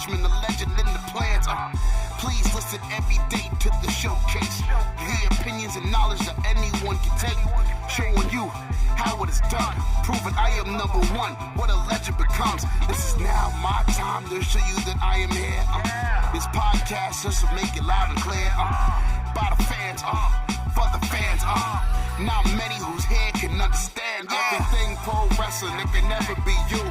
Cushman, the legend in the plans. Please listen every day to the showcase. The opinions and knowledge that anyone can take. Showing you how it is done. Proving I am number one. What a legend becomes. This is now my time to show you that I am here. This podcast just to make it loud and clear. By the fans, for the fans. Not many whose head can understand everything pro wrestling. It can never be you.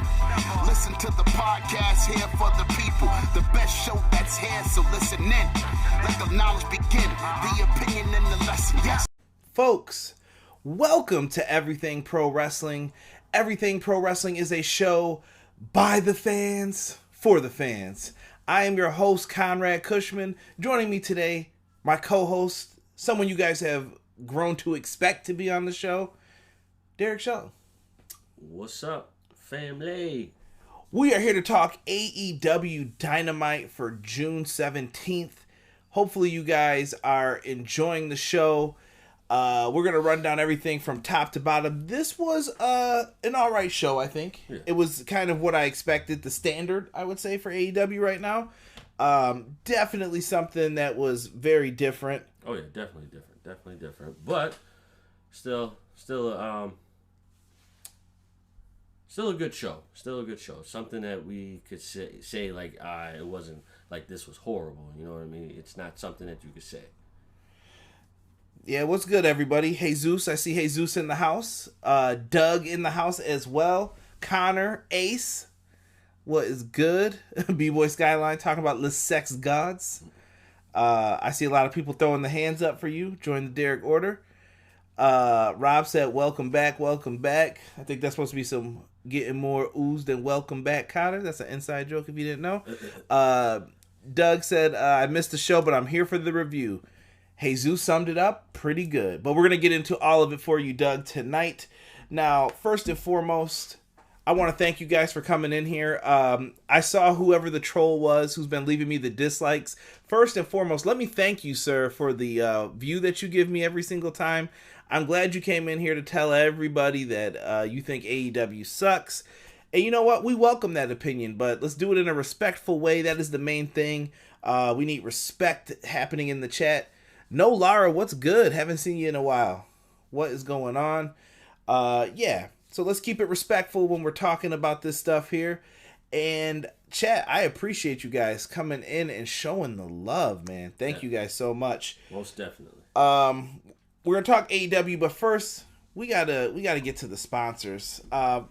Listen to the podcast here for the people. The best show that's here, so listen in. Let the knowledge begin. The opinion and the lesson. Yes. Folks, welcome to Everything Pro Wrestling. Everything Pro Wrestling is a show by the fans, for the fans. I am your host, Conrad Cushman. Joining me today, my co-host, someone you guys have grown to expect to be on the show, Derek Shaw. What's up, family? We are here to talk AEW Dynamite for June 17th. Hopefully you guys are enjoying the show. We're going to run down everything from top to bottom. This was an alright show, I think. Yeah. It was kind of what I expected, the standard, I would say, for AEW right now. Definitely something that was very different. Oh yeah, definitely different. But still a good show. Still a good show. Something that we could say like, it wasn't like this was horrible. You know what I mean? It's not something that you could say. Yeah, what's good, everybody? Jesus, I see Jesus in the house. Doug in the house as well. Connor, Ace, what is good? B-Boy Skyline talking about Les Sex Gods. I see a lot of people throwing the hands up for you. Join the Derek order. Rob said, welcome back. I think that's supposed to be some getting more ooze than welcome back, Connor. That's an inside joke if you didn't know. Doug said, I missed the show, but I'm here for the review. Jesus summed it up pretty good. But we're going to get into all of it for you, Doug, tonight. Now, first and foremost, I want to thank you guys for coming in here. I saw whoever the troll was who's been leaving me the dislikes. First and foremost, let me thank you, sir, for the view that you give me every single time. I'm glad you came in here to tell everybody that you think AEW sucks. And you know what? We welcome that opinion, but let's do it in a respectful way. That is the main thing. We need respect happening in the chat. No, Lara, what's good? Haven't seen you in a while. What is going on? Yeah. So let's keep it respectful when we're talking about this stuff here. And chat, I appreciate you guys coming in and showing the love, man. Thank you guys so much. Most definitely. We're gonna talk AEW, but first we gotta get to the sponsors. Let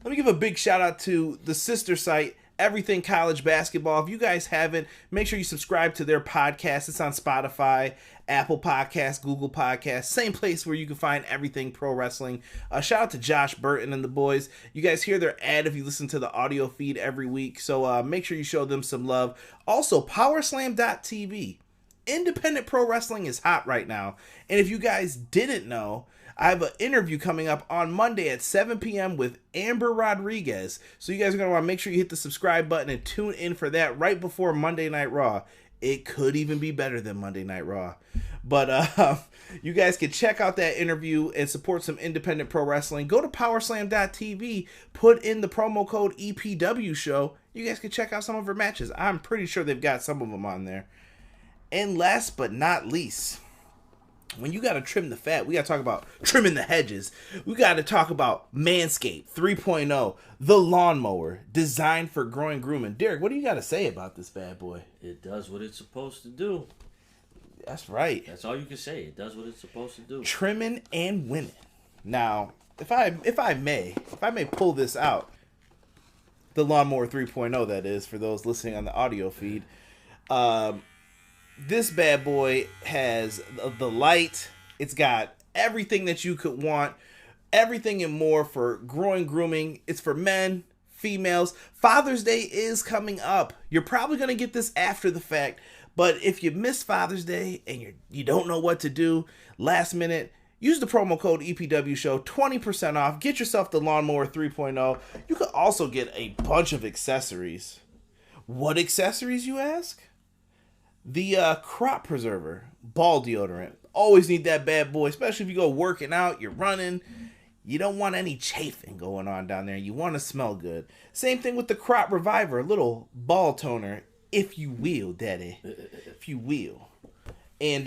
me give a big shout out to the sister site, Everything College Basketball. If you guys haven't, make sure you subscribe to their podcast. It's on Spotify, Apple Podcasts, Google Podcasts, same place where you can find Everything Pro Wrestling. Shout out to Josh Burton and the boys. You guys hear their ad if you listen to the audio feed every week, so make sure you show them some love. Also, Powerslam.tv. Independent pro wrestling is hot right now, and if you guys didn't know, I have an interview coming up on Monday at 7 p.m. with Amber Rodriguez. So you guys are going to want to make sure you hit the subscribe button and tune in for that right before Monday Night Raw. It could even be better than Monday Night Raw. But you guys can check out that interview and support some independent pro wrestling. Go to Powerslam.tv, put in the promo code EPW show. You guys can check out some of her matches. I'm pretty sure they've got some of them on there. And last but not least, when you got to trim the fat, we got to talk about trimming the hedges. We got to talk about Manscaped 3.0, the lawnmower designed for growing grooming. Derek, what do you got to say about this bad boy? It does what it's supposed to do. That's right. That's all you can say. It does what it's supposed to do. Trimming and winning. Now, if I may pull this out, the lawnmower 3.0, that is, for those listening on the audio feed. This bad boy has the light. It's got everything that you could want. Everything and more for growing grooming. It's for men, females. Father's Day is coming up. You're probably going to get this after the fact. But if you missed Father's Day and you don't know what to do last minute, use the promo code EPW show, 20% off. Get yourself the Lawnmower 3.0. You could also get a bunch of accessories. What accessories, you ask? The crop preserver, ball deodorant. Always need that bad boy, especially if you go working out, you're running. You don't want any chafing going on down there. You want to smell good. Same thing with the crop reviver, a little ball toner. if you will, Daddy. If you will. And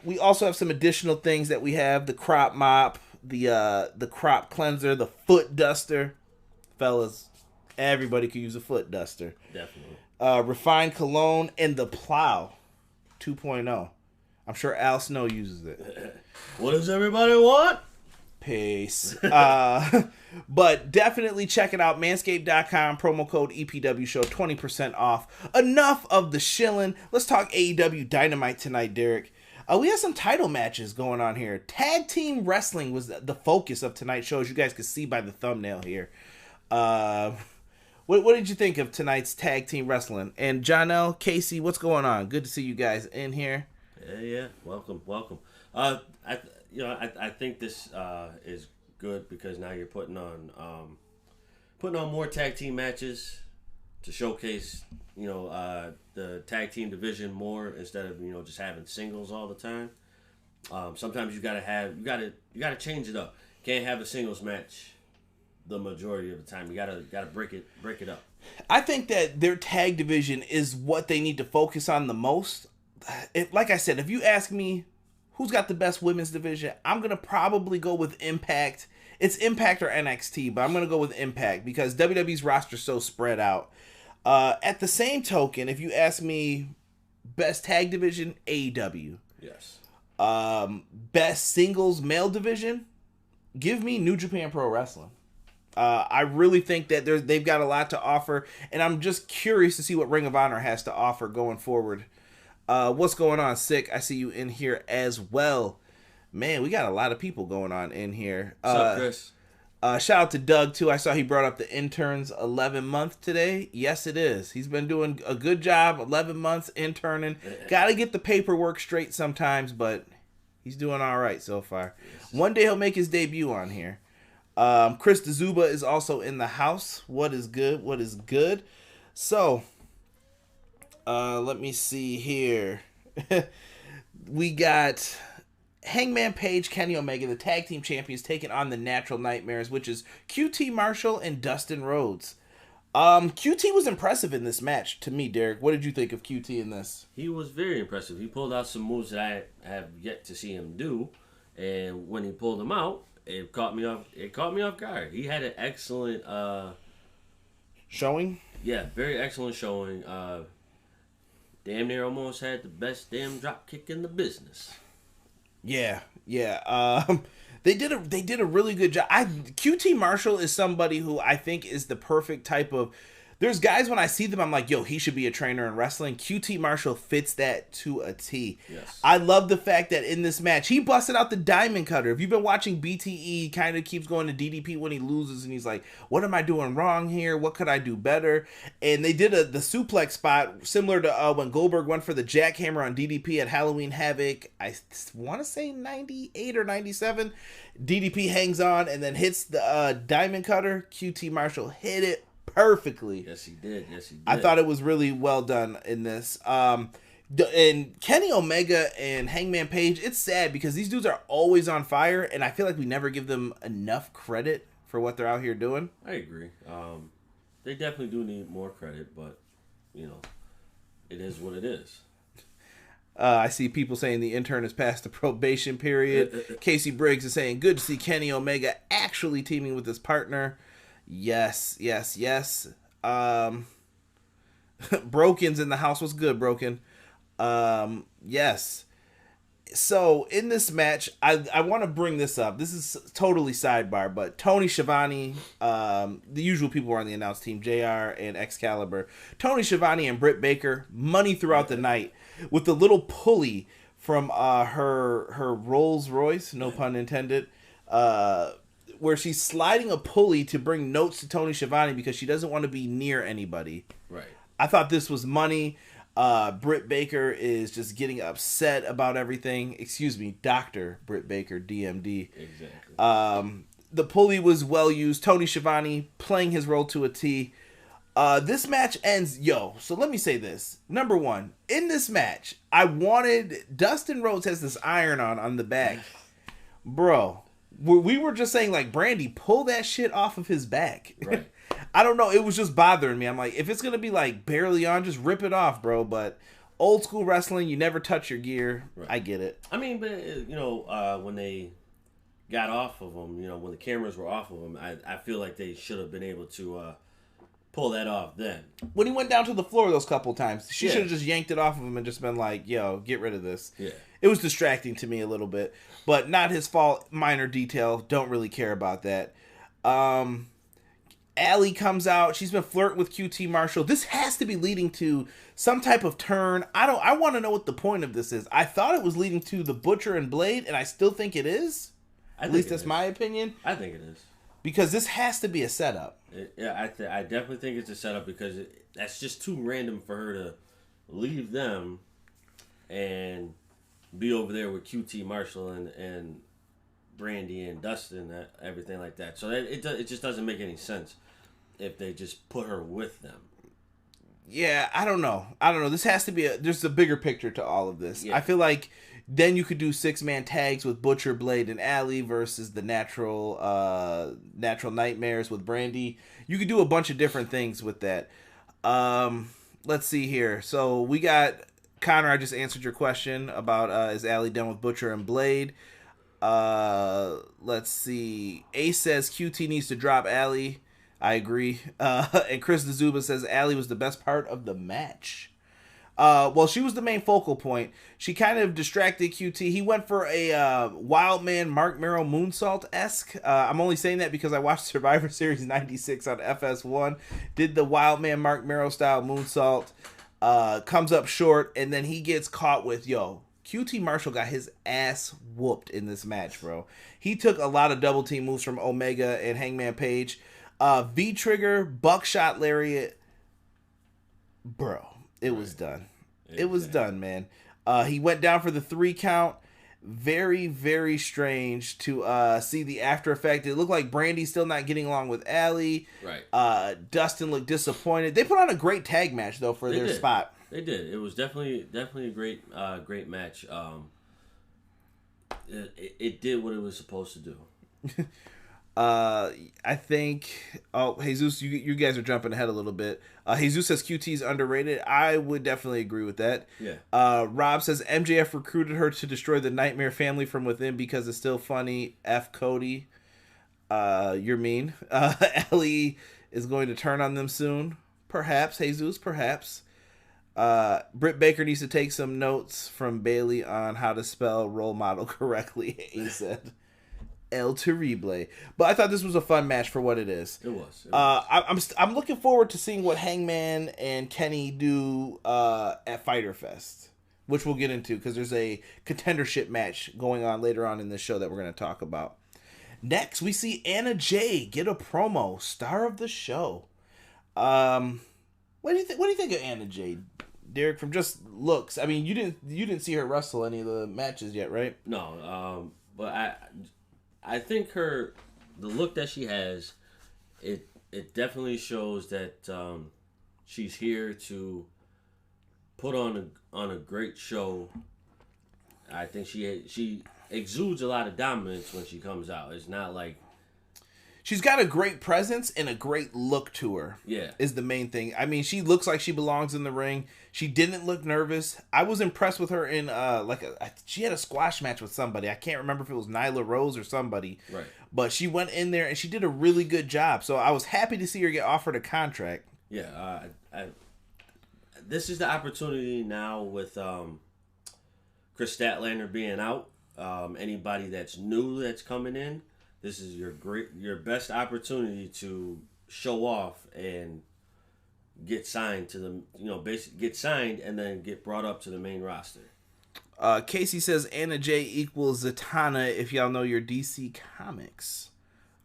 we also have some additional things that we have: the crop mop, the crop cleanser, the foot duster. Fellas, everybody could use a foot duster. Definitely. Refined cologne and the plow 2.0. I'm sure Al Snow uses it. What does everybody want? Peace. But definitely check it out. Manscaped.com, promo code EPW Show, 20% off. Enough of the shilling. Let's talk AEW Dynamite tonight, Derek. We have some title matches going on here. Tag team wrestling was the focus of tonight's show, as you guys can see by the thumbnail here. What did you think of tonight's tag team wrestling? And Jonelle, Casey, what's going on? Good to see you guys in here. Yeah. Welcome. I think this is good because now you're putting on more tag team matches to showcase the tag team division more instead of just having singles all the time. Sometimes you gotta change it up. Can't have a singles match the majority of the time. You gotta break it up. I think that their tag division is what they need to focus on the most. Like I said, if you ask me who's got the best women's division, I'm going to probably go with Impact. It's Impact or NXT, but I'm going to go with Impact because WWE's roster is so spread out. At the same token, if you ask me best tag division, AEW. Yes. Best singles male division, give me New Japan Pro Wrestling. I really think that they've got a lot to offer, and I'm just curious to see what Ring of Honor has to offer going forward. What's going on, Sick? I see you in here as well. Man, we got a lot of people going on in here. What's up, Chris? Shout out to Doug, too. I saw he brought up the intern's 11 month today. Yes, it is. He's been doing a good job, 11 months interning. Got to get the paperwork straight sometimes, but he's doing all right so far. Yes. One day he'll make his debut on here. Chris DeZuba is also in the house. What is good? So, let me see here. We got Hangman Page, Kenny Omega, the tag team champions, taking on the Natural Nightmares, which is QT Marshall and Dustin Rhodes. QT was impressive in this match to me, Derek. What did you think of QT in this? He was very impressive. He pulled out some moves that I have yet to see him do, and when he pulled them out, it caught me off guard. He had an excellent showing. Yeah, very excellent showing. Damn near almost had the best damn drop kick in the business. Yeah. They did a really good job. QT Marshall is somebody who I think is the perfect type of. There's guys when I see them, I'm like, yo, he should be a trainer in wrestling. QT Marshall fits that to a T. Yes. I love the fact that in this match, he busted out the diamond cutter. If you've been watching BTE, kind of keeps going to DDP when he loses, and he's like, what am I doing wrong here? What could I do better? And they did the suplex spot, similar to when Goldberg went for the jackhammer on DDP at Halloween Havoc. I want to say 98 or 97. DDP hangs on and then hits the diamond cutter. QT Marshall hit it perfectly. Yes, he did. I thought it was really well done in this. And Kenny Omega and Hangman Page, it's sad because these dudes are always on fire, and I feel like we never give them enough credit for what they're out here doing. I agree. They definitely do need more credit, but, it is what it is. I see people saying the intern has passed the probation period. Casey Briggs is saying, good to see Kenny Omega actually teaming with his partner. Yes. Broken's in the house. What's good, Broken? Yes. So, in this match, I want to bring this up. This is totally sidebar, but Tony Schiavone, the usual people were on the announce team, JR and Excalibur. Tony Schiavone and Britt Baker, money throughout the night, with the little pulley from her Rolls Royce, no pun intended, where she's sliding a pulley to bring notes to Tony Schiavone because she doesn't want to be near anybody. Right. I thought this was money. Britt Baker is just getting upset about everything. Excuse me, Dr. Britt Baker, DMD. Exactly. The pulley was well used. Tony Schiavone playing his role to a T. This match ends, so let me say this. Number one, in this match, I wanted, Dustin Rhodes has this iron on the back. Bro, we were just saying, like, Brandy, pull that shit off of his back. Right. I don't know. It was just bothering me. I'm like, if it's gonna be like barely on, just rip it off, bro. But old school wrestling, you never touch your gear. Right. I get it. I mean, but when they got off of them, when the cameras were off of them, I feel like they should have been able to pull that off then. When he went down to the floor those couple times, she should have just yanked it off of him and just been like, yo, get rid of this. Yeah. It was distracting to me a little bit, but not his fault. Minor detail. Don't really care about that. Allie comes out. She's been flirting with QT Marshall. This has to be leading to some type of turn. I want to know what the point of this is. I thought it was leading to the Butcher and Blade, and I still think it is. At least that's my opinion. I think it is. Because this has to be a setup. I definitely think it's a setup because that's just too random for her to leave them and be over there with QT Marshall and Brandy and Dustin, everything like that. So it just doesn't make any sense if they just put her with them. Yeah, I don't know. This has to be there's a bigger picture to all of this. Yeah. I feel like then you could do 6-man tags with Butcher, Blade, and Allie versus the Natural Nightmares with Brandy. You could do a bunch of different things with that. Let's see here. So we got Connor. I just answered your question about is Allie done with Butcher and Blade. Let's see. Ace says QT needs to drop Allie. I agree. And Chris Dazuba says Allie was the best part of the match. Well, she was the main focal point. She kind of distracted QT. He went for a Wild Man Mark Merrow moonsault-esque. I'm only saying that because I watched Survivor Series 96 on FS1. Did the Wild Man Mark Merrow style moonsault. Comes up short, and then he gets caught with, QT Marshall got his ass whooped in this match, bro. He took a lot of double team moves from Omega and Hangman Page. V-trigger, buckshot lariat. Bro, it was done. It was done, man. He went down for the 3 count. Very, very strange to see the after effect. It looked like Brandy's still not getting along with Allie. Right. Dustin looked disappointed. They put on a great tag match, though, for their spot. They did. It was definitely a great match. It did what it was supposed to do. I think. Oh, Jesus, you guys are jumping ahead a little bit. Jesus says QT's underrated. I would definitely agree with that. Yeah. Rob says MJF recruited her to destroy the Nightmare family from within because it's still funny. F Cody. You're mean. Ellie is going to turn on them soon. Perhaps, Jesus, perhaps. Britt Baker needs to take some notes from Bailey on how to spell role model correctly, he said. El Terrible. But I thought this was a fun match for what it is. It was. I'm looking forward to seeing what Hangman and Kenny do at Fyter Fest, which we'll get into because there's a contendership match going on later on in this show that we're going to talk about. Next, we see Anna Jay get a promo, star of the show. What do you think of Anna Jay, Derek? From just looks, I mean, you didn't see her wrestle any of the matches yet, right? No, but I think the look that she has, it definitely shows that she's here to put on a great show. I think she exudes a lot of dominance when she comes out. It's not like she's got a great presence and a great look to her. Yeah, is the main thing. I mean, she looks like she belongs in the ring. She didn't look nervous. I was impressed with her in she had a squash match with somebody. I can't remember if it was Nyla Rose or somebody. Right. But she went in there and she did a really good job. So I was happy to see her get offered a contract. Yeah. This is the opportunity now with Chris Statlander being out. Anybody that's new that's coming in, this is your best opportunity to show off and get signed to the get signed and then get brought up to the main roster. Casey says Anna Jay equals Zatanna if y'all know your DC comics.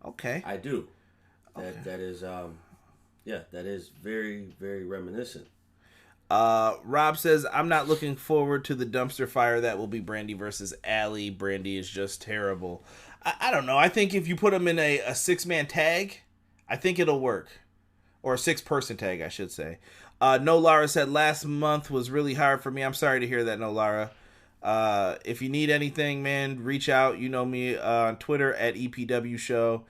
Okay. I do. Okay. That is that is very, very reminiscent. Rob says I'm not looking forward to the dumpster fire that will be Brandy versus Allie. Brandy is just terrible. I don't know. I think if you put them in a 6-man tag, I think it'll work. Or a 6-person tag, I should say. No Lara said last month was really hard for me. I'm sorry to hear that, No Lara. If you need anything, man, reach out. You know me on Twitter at EPW Show.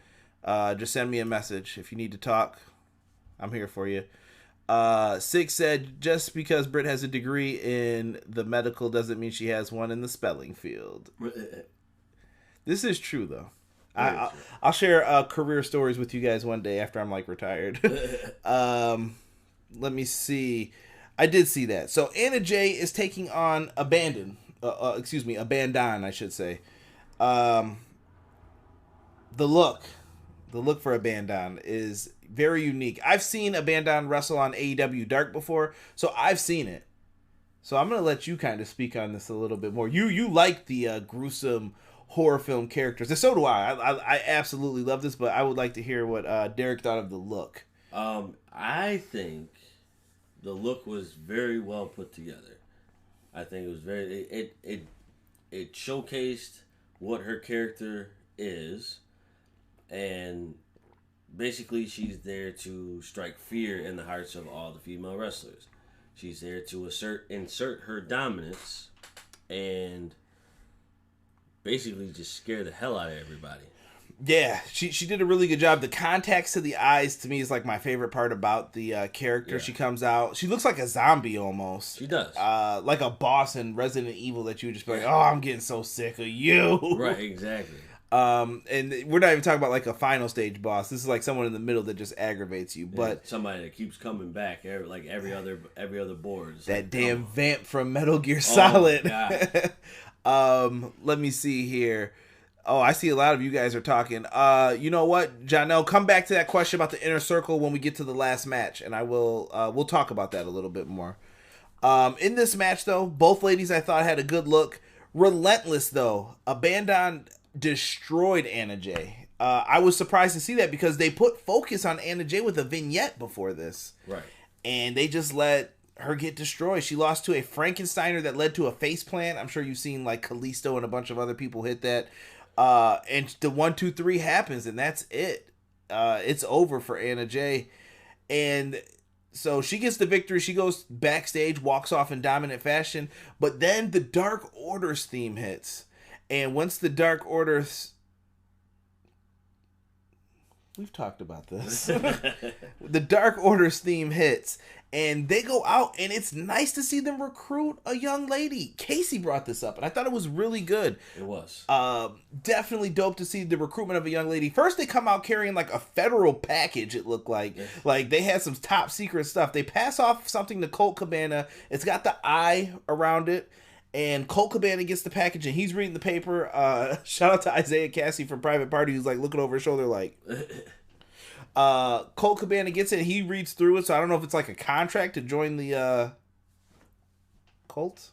Just send me a message if you need to talk. I'm here for you. Six said, just because Britt has a degree in the medical doesn't mean she has one in the spelling field. This is true, though. I'll share career stories with you guys one day after I'm like retired. Let me see. I did see that. So Anna Jay is taking on Abandon, I should say. The look for Abandon is very unique. I've seen Abandon wrestle on AEW Dark before, so I've seen it. So I'm gonna let you kind of speak on this a little bit more. You like the gruesome horror film characters, and so do I. I absolutely love this, but I would like to hear what Derek thought of the look. I think the look was very well put together. I think it was it showcased what her character is, and basically she's there to strike fear in the hearts of all the female wrestlers. She's there to insert her dominance and basically just scare the hell out of everybody. Yeah, she did a really good job. The contacts to the eyes, to me, is like my favorite part about the character. Yeah. She comes out. She looks like a zombie almost. She does. Like a boss in Resident Evil that you would just be like, oh, I'm getting so sick of you. Right, exactly. And we're not even talking about like a final stage boss. This is like someone in the middle that just aggravates you. Yeah, but somebody that keeps coming back, like every other board. That like, damn vamp from Metal Gear Solid. Oh, God. Let me see here. Oh, I see a lot of you guys are talking. You know what, Janelle, come back to that question about the inner circle when we get to the last match, and I will. We'll talk about that a little bit more. In this match, though, both ladies I thought had a good look. Relentless, though. Abandon destroyed Anna Jay. I was surprised to see that because they put focus on Anna Jay with a vignette before this, right? And they just let her get destroyed. She lost to a Frankensteiner that led to a faceplant. I'm sure you've seen like Kalisto and a bunch of other people hit that. And the 1, 2, 3 happens, and that's it. It's over for Anna Jay. And so she gets the victory. She goes backstage, walks off in dominant fashion. But then the Dark Order's theme hits. And once the Dark Order's... We've talked about this. The Dark Order's theme hits. And they go out, and it's nice to see them recruit a young lady. Casey brought this up, and I thought it was really good. It was. Definitely dope to see the recruitment of a young lady. First, they come out carrying, like, a federal package, it looked like. Yeah. Like, they had some top secret stuff. They pass off something to Colt Cabana. It's got the eye around it. And Colt Cabana gets the package, and he's reading the paper. Shout out to Isaiah Cassie from Private Party, who's, like, looking over his shoulder, like... Colt Cabana gets it, and he reads through it, so I don't know if it's like a contract to join the cult.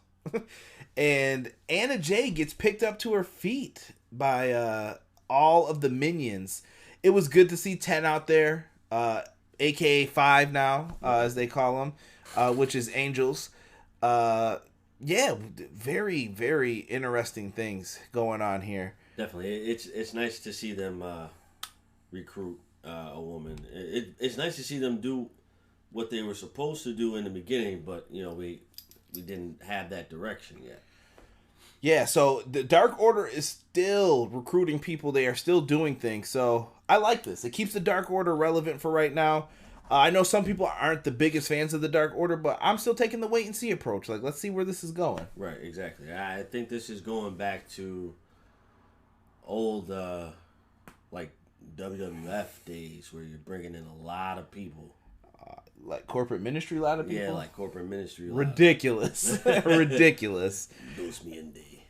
And Anna Jay gets picked up to her feet by all of the minions. It was good to see 10 out there, aka 5 now, as they call them, which is Angels. Yeah, very, very interesting things going on here. Definitely. It's nice to see them recruit a woman. It's nice to see them do what they were supposed to do in the beginning, but you know we didn't have that direction yet. Yeah, so the Dark Order is still recruiting people. They are still doing things. So I like this. It keeps the Dark Order relevant for right now. I know some people aren't the biggest fans of the Dark Order, but I'm still taking the wait and see approach. Like, let's see where this is going. Right, exactly. I think this is going back to old like WWF days where you're bringing in a lot of people. Like corporate ministry, a lot of people? Yeah, like corporate ministry. Ridiculous. Ridiculous. Dos me en day.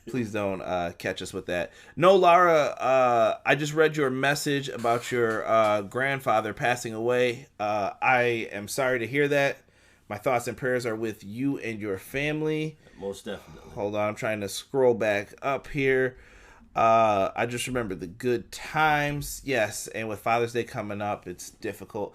Please don't catch us with that. No, Lara, I just read your message about your grandfather passing away. I am sorry to hear that. My thoughts and prayers are with you and your family. Most definitely. Hold on, I'm trying to scroll back up here. I just remember the good times. Yes, and with Father's Day coming up, it's difficult.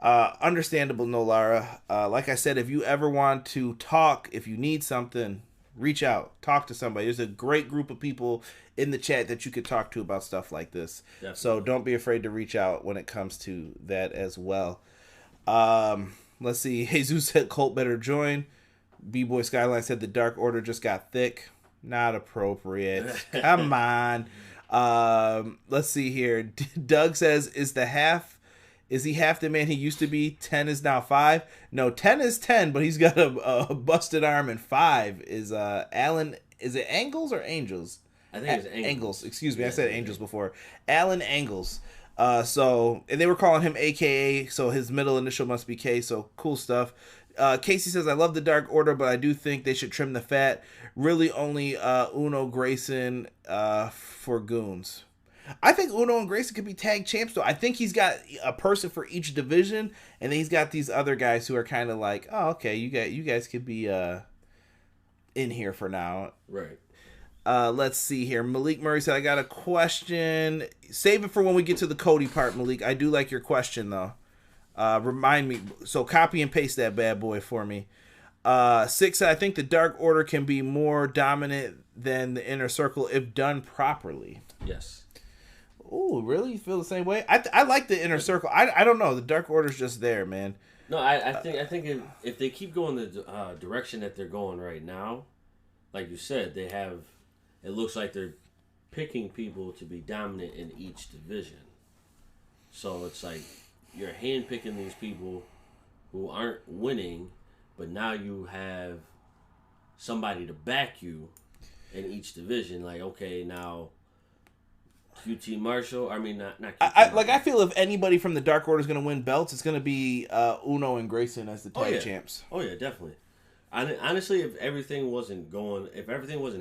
Understandable, no, Lara. Like I said, if you ever want to talk, if you need something, reach out. Talk to somebody. There's a great group of people in the chat that you could talk to about stuff like this. Definitely. So don't be afraid to reach out when it comes to that as well. Let's see. Jesus said Colt better join. B-Boy Skyline said the Dark Order just got thick. Not appropriate. Come on. Let's see here. Doug says, is Is he half the man he used to be? 10 is now 5? No, 10 is 10, but he's got a busted arm, and 5 is Alan. Is it Angles or Angels? I think it's Angles. Excuse me, I said Angels before. Alan Angles. And they were calling him AKA, so his middle initial must be K, so cool stuff. Casey says, I love the Dark Order, but I do think they should trim the fat. Really only Uno Grayson for goons. I think Uno and Grayson could be tag champs, though. I think he's got a person for each division, and then he's got these other guys who are kind of like, oh, okay, you guys could be in here for now. Right. Let's see here. Malik Murray said, I got a question. Save it for when we get to the Cody part, Malik. I do like your question, though. Remind me. So copy and paste that bad boy for me. 6 said, I think the Dark Order can be more dominant than the Inner Circle if done properly. Yes. Oh, really? You feel the same way? I like the Inner Circle. I don't know. The Dark Order's just there, man. No, I think if they keep going the direction that they're going right now, like you said, they have. It looks like they're picking people to be dominant in each division. So it's like you're handpicking these people who aren't winning, but now you have somebody to back you in each division. Like, okay, now QT Marshall. I mean, not QT I feel if anybody from the Dark Order is going to win belts, it's going to be Uno and Grayson as the tag champs. Oh yeah, definitely. Honestly, if everything wasn't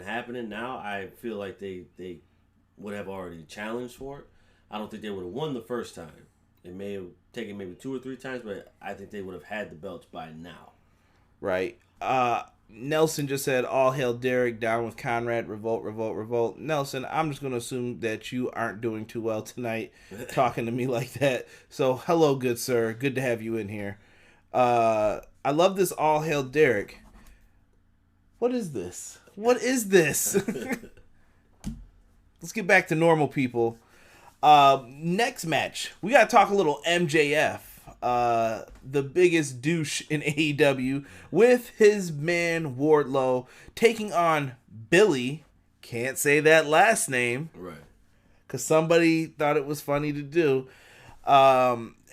happening now, I feel like they would have already challenged for it. I don't think they would have won the first time. It may have taken maybe 2 or 3 times, but I think they would have had the belts by now. Right. Nelson just said, all hail Derek, down with Conrad, revolt, revolt, revolt. Nelson, I'm just going to assume that you aren't doing too well tonight talking to me like that. So, hello, good sir. Good to have you in here. I love this all hail Derek. What is this? What is this? Let's get back to normal people. Next match, we got to talk a little MJF. The biggest douche in AEW, with his man Wardlow taking on Billy. Can't say that last name. Right. Because somebody thought it was funny to do.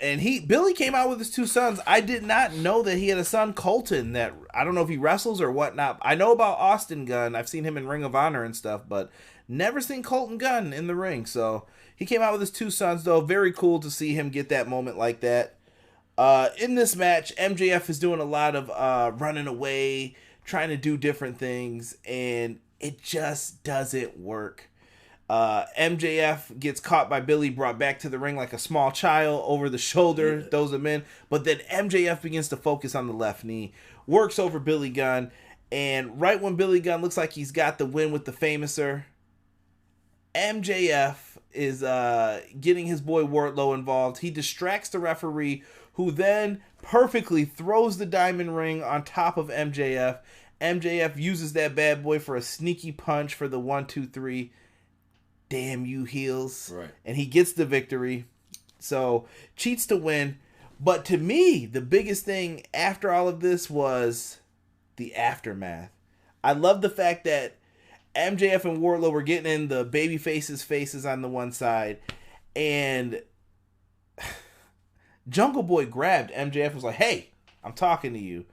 And Billy came out with his 2 sons. I did not know that he had a son, Colton, that I don't know if he wrestles or whatnot. I know about Austin Gunn. I've seen him in Ring of Honor and stuff, but never seen Colton Gunn in the ring. So he came out with his 2 sons, though. Very cool to see him get that moment like that. In this match, MJF is doing a lot of running away, trying to do different things, and it just doesn't work. MJF gets caught by Billy, brought back to the ring like a small child, over the shoulder, throws him in. But then MJF begins to focus on the left knee, works over Billy Gunn, and right when Billy Gunn looks like he's got the win with the Famouser, MJF is getting his boy Wardlow involved. He distracts the referee, who then perfectly throws the diamond ring on top of MJF. MJF uses that bad boy for a sneaky punch for the 1, 2, 3. Damn you heels. Right. And he gets the victory. So, cheats to win. But to me, the biggest thing after all of this was the aftermath. I love the fact that MJF and Wardlow were getting in the baby faces on the one side. And Jungle Boy grabbed MJF and was like, hey, I'm talking to you.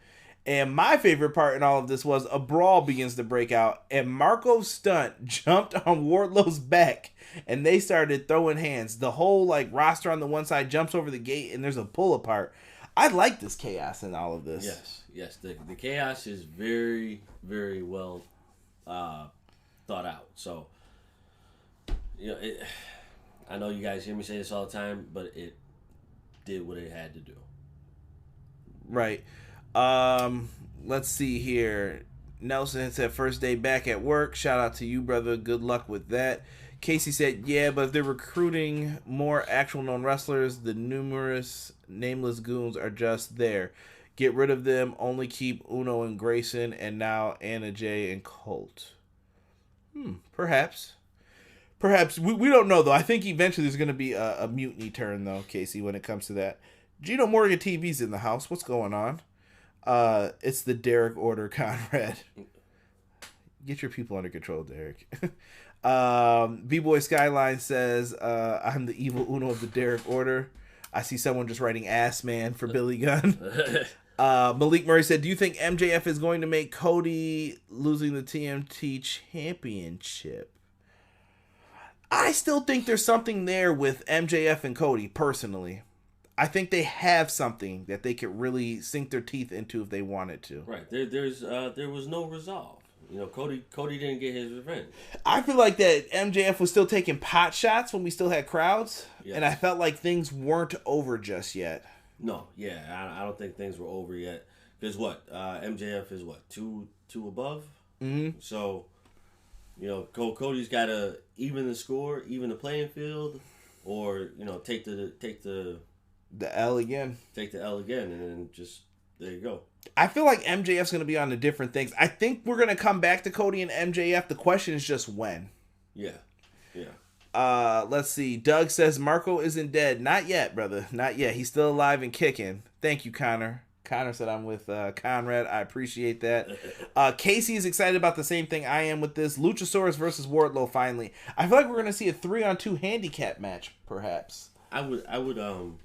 And my favorite part in all of this was a brawl begins to break out, and Marco Stunt jumped on Wardlow's back, and they started throwing hands. The whole roster on the one side jumps over the gate, and there's a pull apart. I like this chaos in all of this. Yes. The chaos is very, very well thought out. So, I know you guys hear me say this all the time, but it did what it had to do. Right. Let's see here. Nelson said first day back at work. Shout out to you, brother. Good luck with that. Casey said, yeah, but if they're recruiting more actual known wrestlers, the numerous nameless goons are just there. Get rid of them. Only keep Uno and Grayson, and now Anna Jay and Colt. Perhaps. We don't know, though. I think eventually there's going to be a mutiny turn, though, Casey, when it comes to that. Gino Morgan TV's in the house. What's going on? It's the Derek Order, Conrad. Get your people under control, Derek. B-Boy Skyline says, I'm the evil Uno of the Derek Order. I see someone just writing ass man for Billy Gunn. Malik Murray said, do you think MJF is going to make Cody losing the TNT Championship? I still think there's something there with MJF and Cody, personally. I think they have something that they could really sink their teeth into if they wanted to. Right. There was no resolve. You know, Cody didn't get his revenge. I feel like that MJF was still taking pot shots when we still had crowds, yes. And I felt like things weren't over just yet. No, yeah, I don't think things were over yet. Because MJF is two above? Mm-hmm. So, you know, Cody's got to even the score, even the playing field, or, you know, take the L again. Take the L again, and then just, there you go. I feel like MJF's going to be on to different things. I think we're going to come back to Cody and MJF. The question is just when. Yeah. Let's see. Doug says Marco isn't dead. Not yet, brother. Not yet. He's still alive and kicking. Thank you, Connor. Connor said I'm with Conrad. I appreciate that. Casey is excited about the same thing I am with this. Luchasaurus versus Wardlow finally. I feel like we're going to see a 3-on-2 handicap match, perhaps. I would engage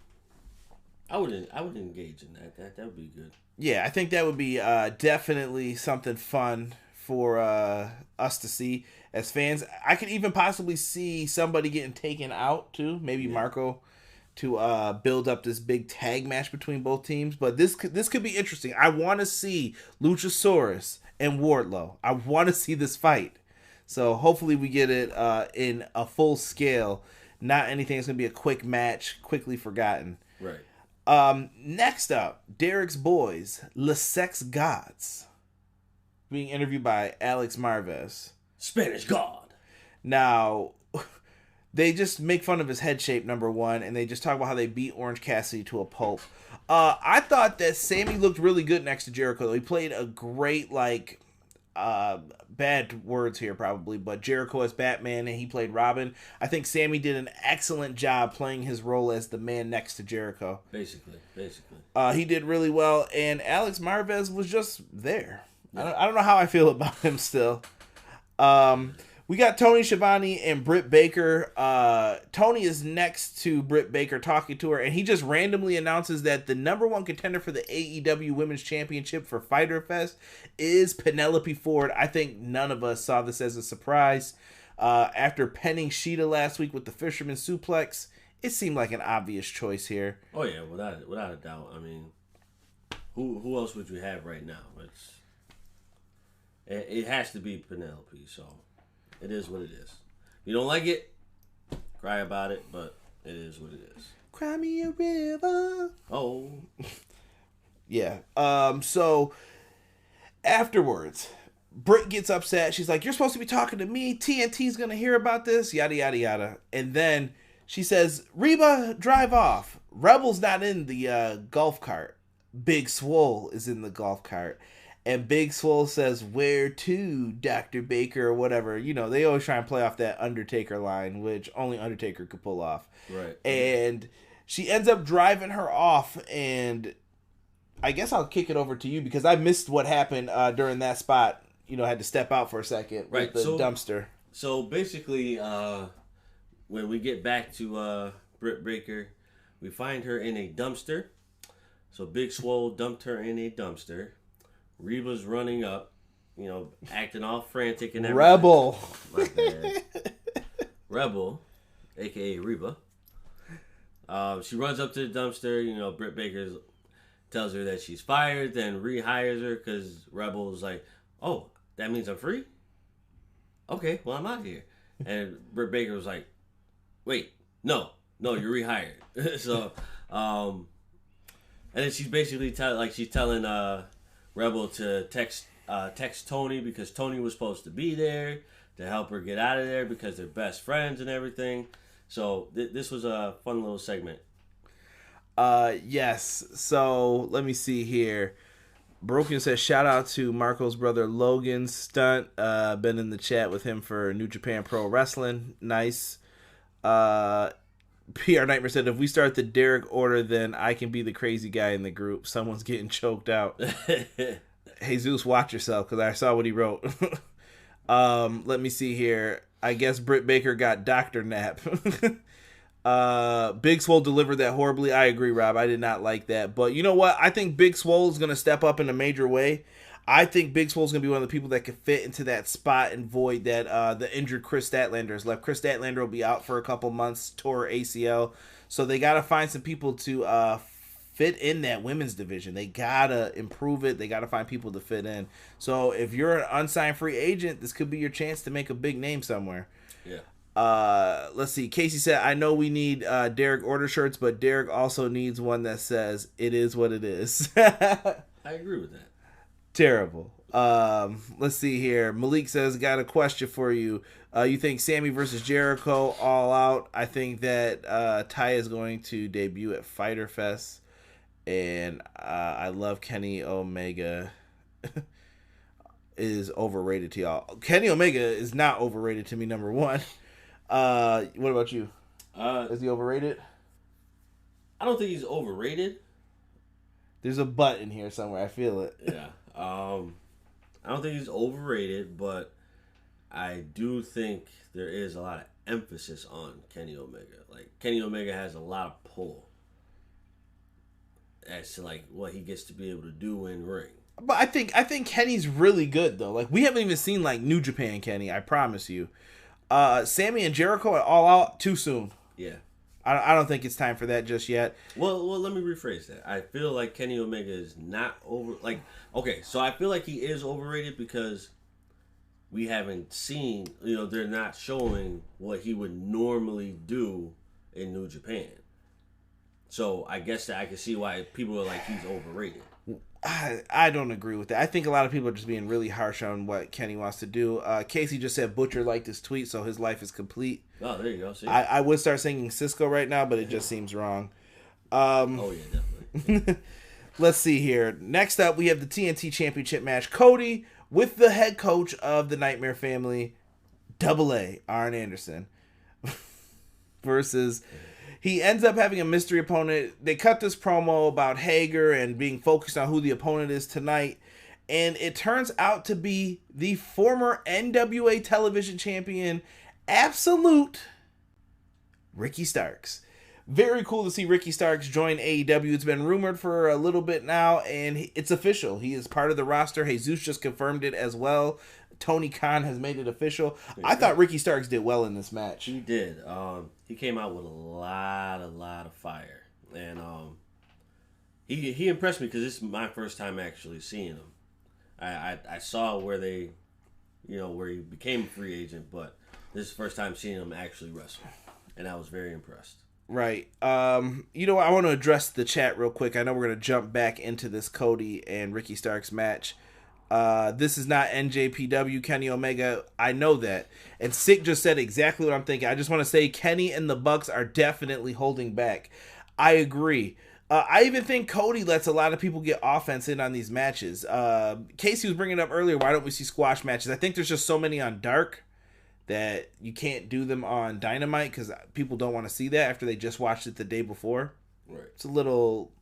in that. That would be good. Yeah, I think that would be definitely something fun for us to see as fans. I could even possibly see somebody getting taken out too. Maybe Marco to build up this big tag match between both teams. But this could be interesting. I want to see Luchasaurus and Wardlow. I want to see this fight. So hopefully we get it in a full scale. Not anything that's going to be a quick match, quickly forgotten. Right. Next up, Derek's Boys, Le Sex Gods, being interviewed by Alex Marvez. Spanish God. Now, they just make fun of his head shape, number one, and they just talk about how they beat Orange Cassidy to a pulp. I thought that Sammy looked really good next to Jericho, though. He played a great, bad words here probably, but Jericho as Batman and he played Robin. I think Sammy did an excellent job playing his role as the man next to Jericho. Basically. He did really well, and Alex Marvez was just there. Yeah. I don't know how I feel about him still. We got Tony Schiavone and Britt Baker. Tony is next to Britt Baker talking to her, and he just randomly announces that the number one contender for the AEW Women's Championship for Fyter Fest is Penelope Ford. I think none of us saw this as a surprise. After penning Sheeta last week with the Fisherman Suplex, it seemed like an obvious choice here. Oh yeah, without a doubt. I mean, who else would you have right now? It has to be Penelope, so it is what it is. If you don't like it, cry about it, but it is what it is. Cry me a river. Oh. Yeah. So afterwards, Britt gets upset. She's like, you're supposed to be talking to me. TNT's going to hear about this. Yada, yada, yada. And then she says, Reba, drive off. Rebel's not in the golf cart. Big Swole is in the golf cart. And Big Swole says, where to, Dr. Baker, or whatever. You know, they always try and play off that Undertaker line, which only Undertaker could pull off. Right. And she ends up driving her off, and I guess I'll kick it over to you because I missed what happened during that spot. You know, I had to step out for a second with the dumpster. So basically, when we get back to Britt Baker, we find her in a dumpster. So Big Swole dumped her in a dumpster. Reba's running up, you know, acting all frantic and everything. Rebel. My bad. Rebel, a.k.a. Reba. She runs up to the dumpster. You know, Britt Baker tells her that she's fired, then rehires her because Rebel's like, oh, that means I'm free? Okay, well, I'm out of here. And Britt Baker was like, wait, no, you're rehired. So, and then she's basically telling Rebel to text Tony because Tony was supposed to be there to help her get out of there because they're best friends and everything. So this was a fun little segment. Yes. So let me see here. Broken says shout out to Marco's brother Logan Stunt. Been in the chat with him for New Japan Pro Wrestling. Nice. PR Nightmare said, if we start the Derek order, then I can be the crazy guy in the group. Someone's getting choked out. Jesus, watch yourself, because I saw what he wrote. Let me see here. I guess Britt Baker got Dr. Nap. Big Swole delivered that horribly. I agree, Rob. I did not like that. But you know what? I think Big Swole is going to step up in a major way. I think Big Swole is going to be one of the people that can fit into that spot and void that the injured Chris Statlander has left. Chris Statlander will be out for a couple months, tore ACL. So they got to find some people to fit in that women's division. They got to improve it. They got to find people to fit in. So if you're an unsigned free agent, this could be your chance to make a big name somewhere. Yeah. Let's see. Casey said, I know we need Derek order shirts, but Derek also needs one that says, it is what it is. I agree with that. Terrible. Let's see here. Malik says, got a question for you. You think Sammy versus Jericho all out? I think that Ty is going to debut at Fyter Fest. And I love Kenny Omega. Is overrated to y'all. Kenny Omega is not overrated to me, number one. What about you? Is he overrated? I don't think he's overrated. There's a butt in here somewhere. I feel it. Yeah. I don't think he's overrated, but I do think there is a lot of emphasis on Kenny Omega. Like, Kenny Omega has a lot of pull as to like what he gets to be able to do in ring. But I think Kenny's really good though. Like, we haven't even seen like New Japan Kenny. I promise you. Sammy and Jericho are all out too soon. Yeah. I don't think it's time for that just yet. Well, let me rephrase that. I feel like Kenny Omega is not over. Like, okay, so I feel like he is overrated because we haven't seen. They're not showing what he would normally do in New Japan. So I guess that I can see why people are like he's overrated. I don't agree with that. I think a lot of people are just being really harsh on what Kenny wants to do. Casey just said Butcher liked his tweet, so his life is complete. Oh, there you go. See? I would start singing Cisco right now, but it just seems wrong. Oh, yeah, definitely. Let's see here. Next up, we have the TNT Championship match. Cody with the head coach of the Nightmare Family, AA, Arn Anderson, versus... He ends up having a mystery opponent. They cut this promo about Hager and being focused on who the opponent is tonight. And it turns out to be the former NWA television champion, Absolute Ricky Starks. Very cool to see Ricky Starks join AEW. It's been rumored for a little bit now, and it's official. He is part of the roster. Jesus just confirmed it as well. Tony Khan has made it official. I thought Ricky Starks did well in this match. He did. He came out with a lot of fire, and he impressed me because this is my first time actually seeing him. I saw where they, where he became a free agent, but this is the first time seeing him actually wrestle, and I was very impressed. Right. I want to address the chat real quick. I know we're going to jump back into this Cody and Ricky Starks match. This is not NJPW, Kenny Omega. I know that. And Sick just said exactly what I'm thinking. I just want to say Kenny and the Bucks are definitely holding back. I agree. I even think Cody lets a lot of people get offense in on these matches. Casey was bringing up earlier, why don't we see squash matches? I think there's just so many on Dark that you can't do them on Dynamite because people don't want to see that after they just watched it the day before. Right. It's a little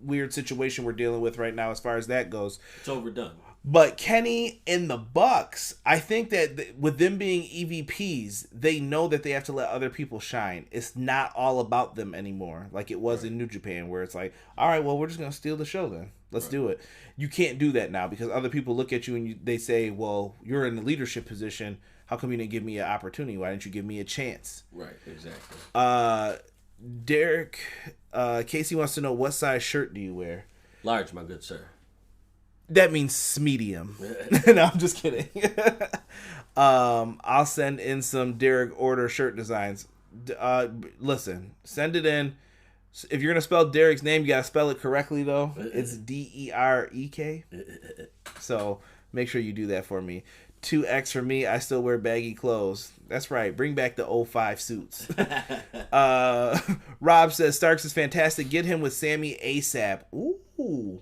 weird situation we're dealing with right now as far as that goes. It's overdone. But Kenny and the Bucks, I think that with them being EVPs, they know that they have to let other people shine. It's not all about them anymore, like it was in New Japan, where it's like, all right, well, we're just going to steal the show then. Let's do it. You can't do that now because other people look at you and they say, well, you're in the leadership position. How come you didn't give me an opportunity? Why didn't you give me a chance? Right, exactly. Derek, Casey wants to know, what size shirt do you wear? Large, my good sir. That means medium. No, I'm just kidding. I'll send in some Derek order shirt designs. Listen, send it in. If you're going to spell Derek's name, you got to spell it correctly, though. It's Derek. So make sure you do that for me. 2X for me. I still wear baggy clothes. That's right. Bring back the 05 suits. Rob says, Starks is fantastic. Get him with Sammy ASAP. Ooh,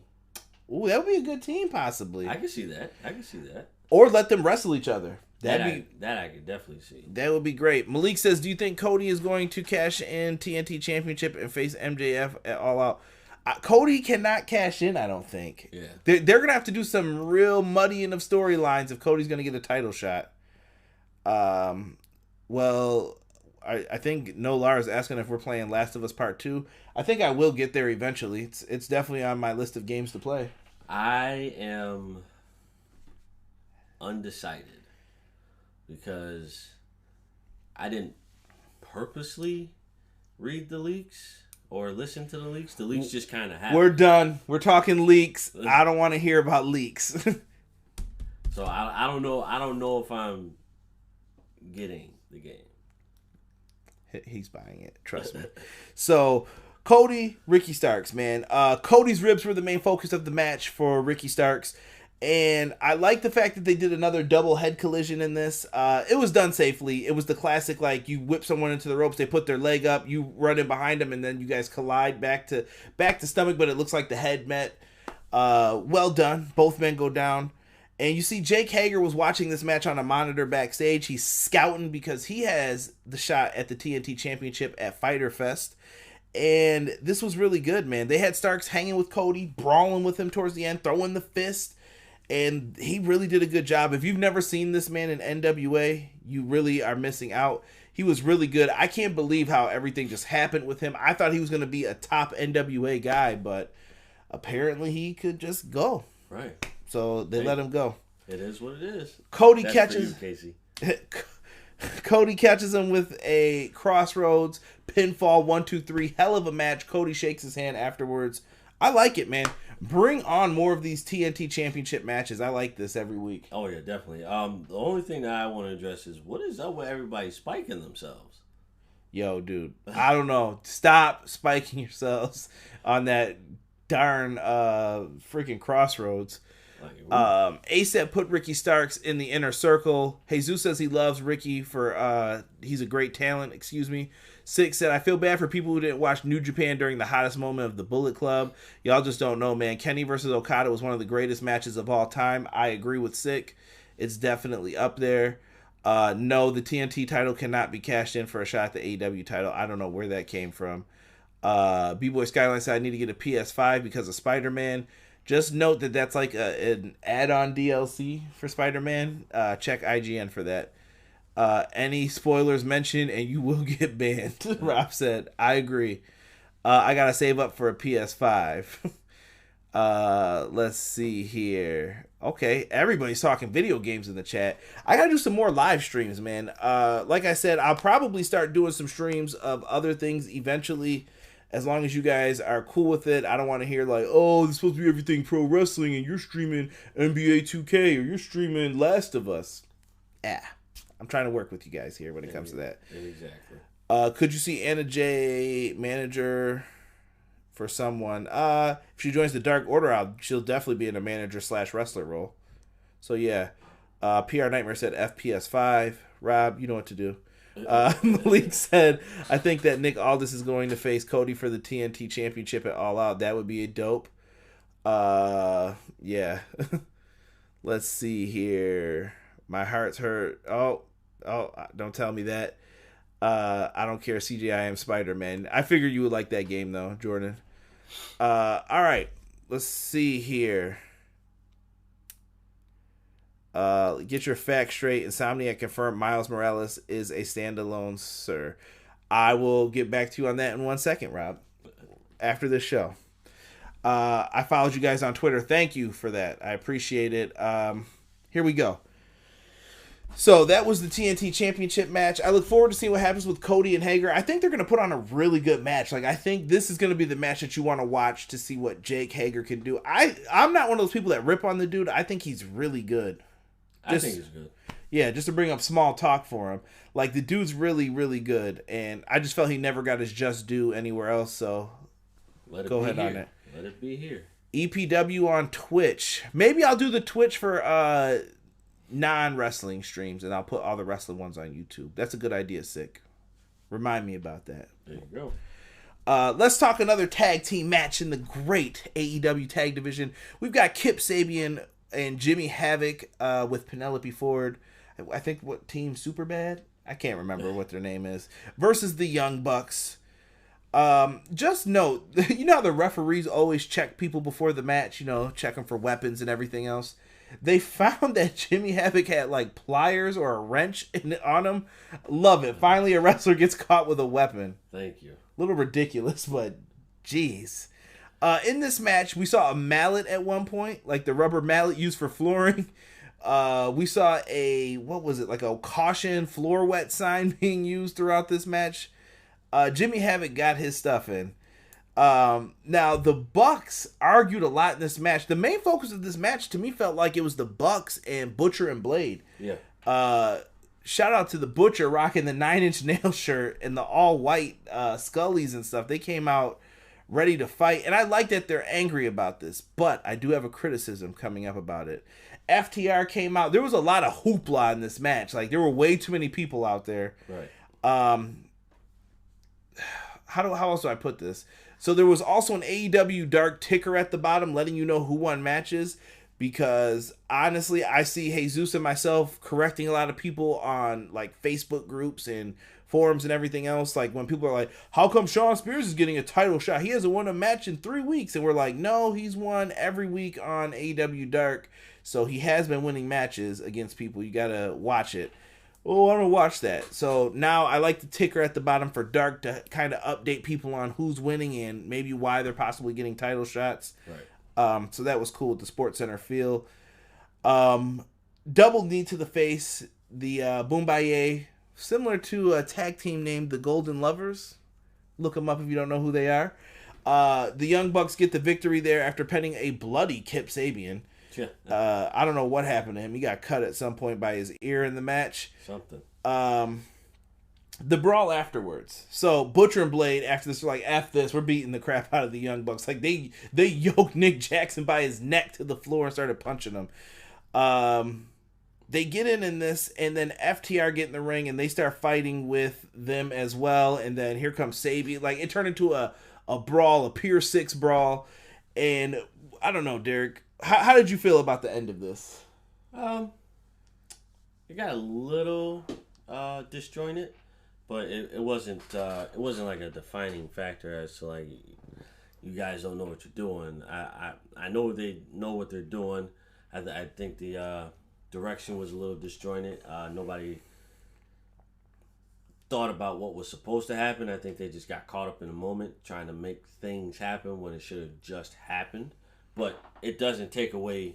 that would be a good team, possibly. I can see that. Or let them wrestle each other. That I could definitely see. That would be great. Malik says, do you think Cody is going to cash in TNT Championship and face MJF at All Out? Cody cannot cash in, I don't think. Yeah. They're going to have to do some real muddying of storylines if Cody's going to get a title shot. Well, I think No Lar is asking if we're playing Last of Us Part 2. I think I will get there eventually. It's definitely on my list of games to play. I am undecided because I didn't purposely read the leaks or listen to the leaks. The leaks just kind of happened. We're done. We're talking leaks. I don't want to hear about leaks. So I don't know. I don't know if I'm getting the game. He's buying it. Trust me. So, Cody, Ricky Starks, man. Cody's ribs were the main focus of the match for Ricky Starks. And I like the fact that they did another double head collision in this. It was done safely. It was the classic, like, you whip someone into the ropes, they put their leg up, you run in behind them, and then you guys collide back to stomach, but it looks like the head met. Well done. Both men go down. And you see Jake Hager was watching this match on a monitor backstage. He's scouting because he has the shot at the TNT Championship at Fyter Fest. And this was really good, man. They had Starks hanging with Cody, brawling with him towards the end, throwing the fist. And he really did a good job. If you've never seen this man in NWA, you really are missing out. He was really good. I can't believe how everything just happened with him. I thought he was going to be a top NWA guy, but apparently he could just go. Right. So they let him go. It is what it is. Cody That's catches for you, Casey. Cody catches him with a crossroads pinfall 1-2-3. Hell of a match. Cody shakes his hand afterwards. I like it, man. Bring on more of these TNT Championship matches. I like this every week. Oh yeah, definitely. The only thing that I want to address is what is up with everybody spiking themselves? Yo, dude. I don't know. Stop spiking yourselves on that darn freaking crossroads. ASAP put Ricky Starks in the inner circle. Jesus says he loves Ricky for he's a great talent. Excuse me. Six said, I feel bad for people who didn't watch New Japan during the hottest moment of the Bullet Club. Y'all just don't know, man. Kenny versus Okada was one of the greatest matches of all time. I agree with Sick. It's definitely up there. No, the TNT title cannot be cashed in for a shot at the AEW title. I don't know where that came from. B-Boy Skyline said, I need to get a PS5 because of Spider-Man. Just note that that's like an add-on DLC for Spider-Man. Check IGN for that. Any spoilers mentioned and you will get banned. Rob said, I agree. I gotta save up for a PS5. Let's see here. Okay, everybody's talking video games in the chat. I gotta do some more live streams, man. Like I said, I'll probably start doing some streams of other things eventually, as long as you guys are cool with it. I don't want to hear like, oh, it's supposed to be everything pro wrestling and you're streaming NBA 2K or you're streaming Last of Us. I'm trying to work with you guys here when it comes to that. Exactly. Could you see Anna J manager for someone? If she joins the Dark Order, she'll definitely be in a manager/wrestler role. So yeah. PR Nightmare said FPS 5. Rob, you know what to do. Malik said, I think that Nick Aldis is going to face Cody for the TNT Championship at All Out. That would be a dope. Yeah. Let's see here. My heart's hurt. Oh, don't tell me that. I don't care. CGI am Spider-Man. I figured you would like that game though, Jordan. All right. Let's see here. Get your facts straight. Insomniac confirmed Miles Morales is a standalone, sir. I will get back to you on that in 1 second, Rob. After this show. I followed you guys on Twitter. Thank you for that. I appreciate it. Here we go. So that was the TNT Championship match. I look forward to seeing what happens with Cody and Hager. I think they're going to put on a really good match. Like, I think this is going to be the match that you want to watch to see what Jake Hager can do. I'm not one of those people that rip on the dude. I think he's really good. I think he's good. Yeah, just to bring up small talk for him. Like, the dude's really, really good. And I just felt he never got his just due anywhere else. So go ahead on it. Let it be here. EPW on Twitch. Maybe I'll do the Twitch for non-wrestling streams, and I'll put all the wrestling ones on YouTube. That's a good idea, Sick. Remind me about that. There you go. Let's talk another tag team match in the great AEW tag division. We've got Kip Sabian and Jimmy Havoc with Penelope Ford. I think what team? Superbad? I can't remember what their name is. Versus the Young Bucks. Just note, you know how the referees always check people before the match, check them for weapons and everything else. They found that Jimmy Havoc had like pliers or a wrench on him. Love it. Finally, a wrestler gets caught with a weapon. Thank you. A little ridiculous, but jeez. In this match, we saw a mallet at one point, like the rubber mallet used for flooring. We saw like a caution floor wet sign being used throughout this match. Jimmy Havoc got his stuff in. Now the Bucks argued a lot in this match. The main focus of this match to me felt like it was the Bucks and Butcher and Blade. Yeah. Shout out to the Butcher rocking the 9-inch nail shirt and the all white Scullies and stuff. They came out ready to fight, and I like that they're angry about this, but I do have a criticism coming up about it. FTR came out. There was a lot of hoopla in this match. Like, there were way too many people out there. Right. How else do I put this? So there was also an AEW Dark ticker at the bottom letting you know who won matches, because honestly, I see Jesus and myself correcting a lot of people on like Facebook groups and forums and everything else. Like when people are like, how come Shawn Spears is getting a title shot? He hasn't won a match in 3 weeks. And we're like, no, he's won every week on AEW Dark. So he has been winning matches against people. You got to watch it. Oh, I don't watch that. So now I like the ticker at the bottom for Dark to kind of update people on who's winning and maybe why they're possibly getting title shots. Right. So that was cool with the Sports Center feel. Double knee to the face. The Boombaye, similar to a tag team named the Golden Lovers. Look them up if you don't know who they are. The Young Bucks get the victory there after penning a bloody Kip Sabian. Yeah. I don't know what happened to him. He got cut at some point by his ear in the match. Something. The brawl afterwards. So Butcher and Blade, after this, were like, F this, we're beating the crap out of the Young Bucks. Like they yoked Nick Jackson by his neck to the floor and started punching him. They get in this, and then FTR get in the ring, and they start fighting with them as well. And then here comes Sabian. Like, it turned into a brawl, a Pier 6 brawl. And I don't know, Derek. How did you feel about the end of this? It got a little disjointed, but it wasn't like a defining factor as to like you guys don't know what you're doing. I know they know what they're doing. I think the direction was a little disjointed. Nobody thought about what was supposed to happen. I think they just got caught up in the moment trying to make things happen when it should have just happened. But it doesn't take away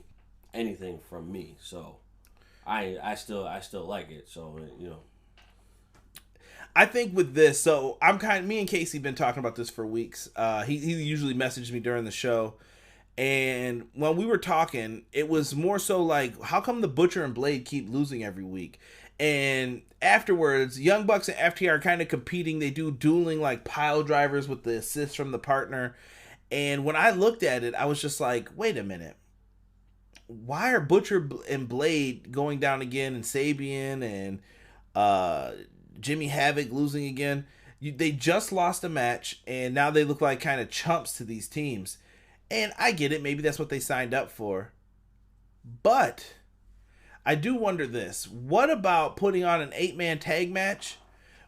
anything from me. So I still like it. So, you know. I think with this, so me and Casey been talking about this for weeks. He usually messaged me during the show. And when we were talking, it was more so like, how come the Butcher and Blade keep losing every week? And afterwards, Young Bucks and FTR are kind of competing. They do dueling like pile drivers with the assist from the partner. And when I looked at it, I was just like, wait a minute. Why are Butcher and Blade going down again, and Sabian and Jimmy Havoc losing again? They just lost a match, and now they look like kind of chumps to these teams. And I get it. Maybe that's what they signed up for. But I do wonder this. What about putting on an 8-man tag match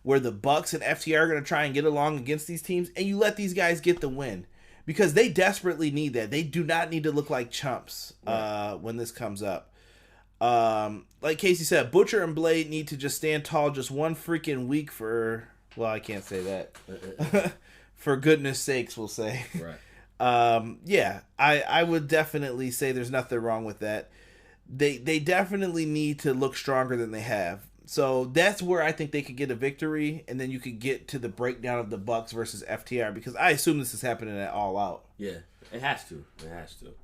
where the Bucks and FTR are going to try and get along against these teams, and you let these guys get the win? Because they desperately need that. They do not need to look like chumps when this comes up. Like Casey said, Butcher and Blade need to just stand tall just one freaking week for... Well, I can't say that. For goodness sakes, we'll say. Right. Yeah, I would definitely say there's nothing wrong with that. They definitely need to look stronger than they have. So that's where I think they could get a victory, and then you could get to the breakdown of the Bucks versus FTR, because I assume this is happening at All Out. Yeah, it has to. It has to.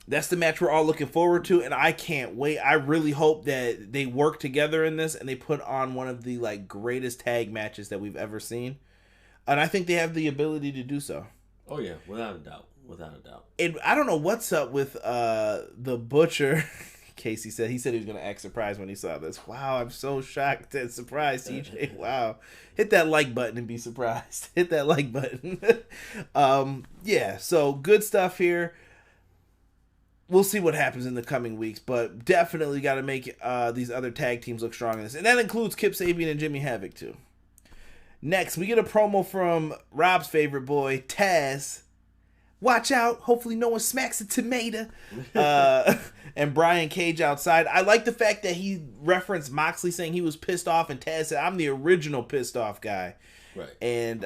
That's the match we're all looking forward to, and I can't wait. I really hope that they work together in this, and they put on one of the like greatest tag matches that we've ever seen. And I think they have the ability to do so. Oh yeah, without a doubt. Without a doubt. And I don't know what's up with the Butcher. Casey said he was going to act surprised when he saw this. Wow, I'm so shocked and surprised, TJ. Wow. Hit that like button and be surprised. Hit that like button. Yeah, so good stuff here. We'll see what happens in the coming weeks, but definitely got to make these other tag teams look strong in this. And that includes Kip Sabian and Jimmy Havoc, too. Next, we get a promo from Rob's favorite boy, Taz. Watch out. Hopefully no one smacks a tomato. And Brian Cage outside. I like the fact that he referenced Moxley saying he was pissed off, and Taz said, I'm the original pissed off guy. Right. And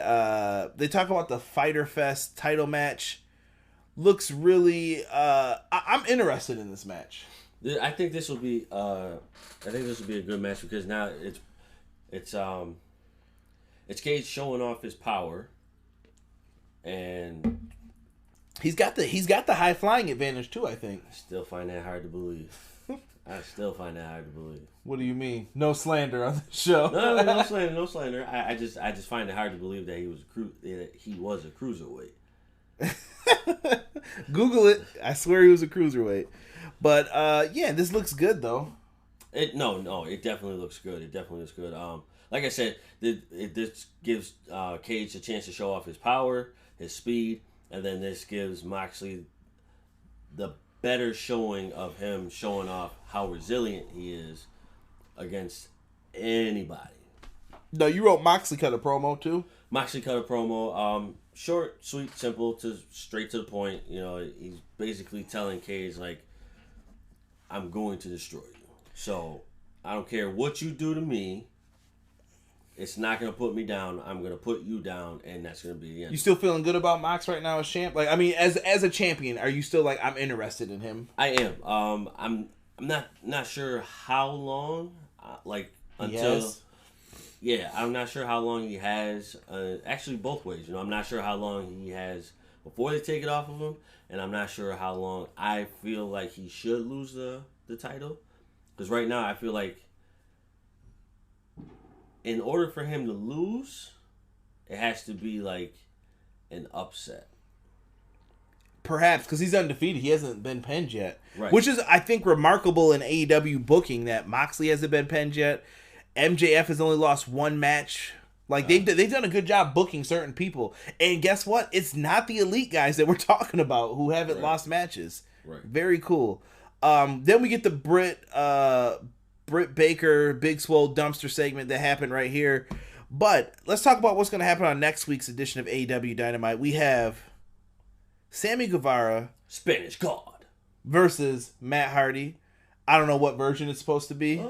they talk about the Fyter Fest title match. Looks really... I'm interested in this match. I think this will be a good match because now it's Cage showing off his power, and he's got the high flying advantage too. I think. I still find that hard to believe. What do you mean? No slander on the show. No slander. I just find it hard to believe that he was a cruiserweight. Google it. I swear he was a cruiserweight. But yeah, this looks good though. It definitely looks good. Like I said, this gives Cage a chance to show off his power, his speed, and then this gives Moxley the better showing of him showing off how resilient he is against anybody. No, you wrote Moxley cut a promo too? Moxley cut a promo. Short, sweet, simple, straight to the point. You know, he's basically telling Cage, like, I'm going to destroy you. So, I don't care what you do to me. It's not going to put me down. I'm going to put you down, and that's going to be the end. You still feeling good about Mox right now as champ? Like, I mean, as a champion, are you still like, I'm interested in him? I am. I'm not sure how long. Until. Yes. Yeah, I'm not sure how long he has. Actually, both ways. You know, I'm not sure how long he has before they take it off of him, and I'm not sure how long I feel like he should lose the title. Because right now, I feel like in order for him to lose, it has to be like an upset. Perhaps, because he's undefeated. He hasn't been pinned yet. Right. Which is, I think, remarkable in AEW booking that Moxley hasn't been pinned yet. MJF has only lost one match. Like, they've done a good job booking certain people. And guess what? It's not the elite guys that we're talking about who haven't lost matches. Right. Very cool. Then we get the Britt Baker Big Swole dumpster segment that happened right here. But let's talk about what's going to happen on next week's edition of AEW Dynamite. We have Sammy Guevara, Spanish God, versus Matt Hardy. I don't know what version it's supposed to be.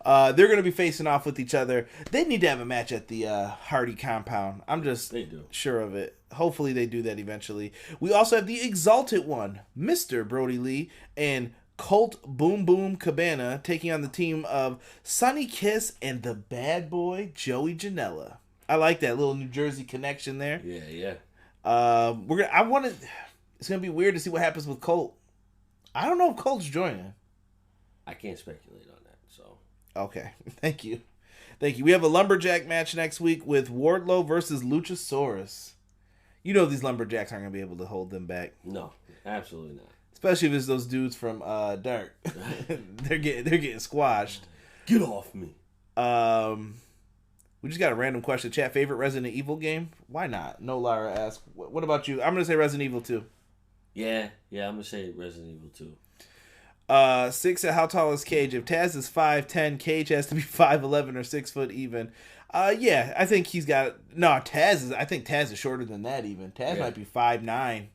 They're going to be facing off with each other. They need to have a match at the Hardy compound. I'm just sure of it. Hopefully they do that eventually. We also have the Exalted One, Mr. Brody Lee, and Colt Boom Boom Cabana taking on the team of Sonny Kiss and the bad boy Joey Janela. I like that little New Jersey connection there. Yeah. It's gonna be weird to see what happens with Colt. I don't know if Colt's joining. I can't speculate on that. So okay, thank you. We have a lumberjack match next week with Wardlow versus Luchasaurus. You know these lumberjacks aren't gonna be able to hold them back. No, absolutely not. Especially if it's those dudes from Dark. they're getting squashed. Get off me. We just got a random question. Chat, favorite Resident Evil game? Why not? No Lara asks. What about you? I'm gonna say Resident Evil 2. Yeah, I'm gonna say Resident Evil 2. 6 at how tall is Cage? If Taz is 5'10", Cage has to be 5'11" or 6 foot even. Yeah, I think he's got I think Taz is shorter than that even. Taz might be 5'9".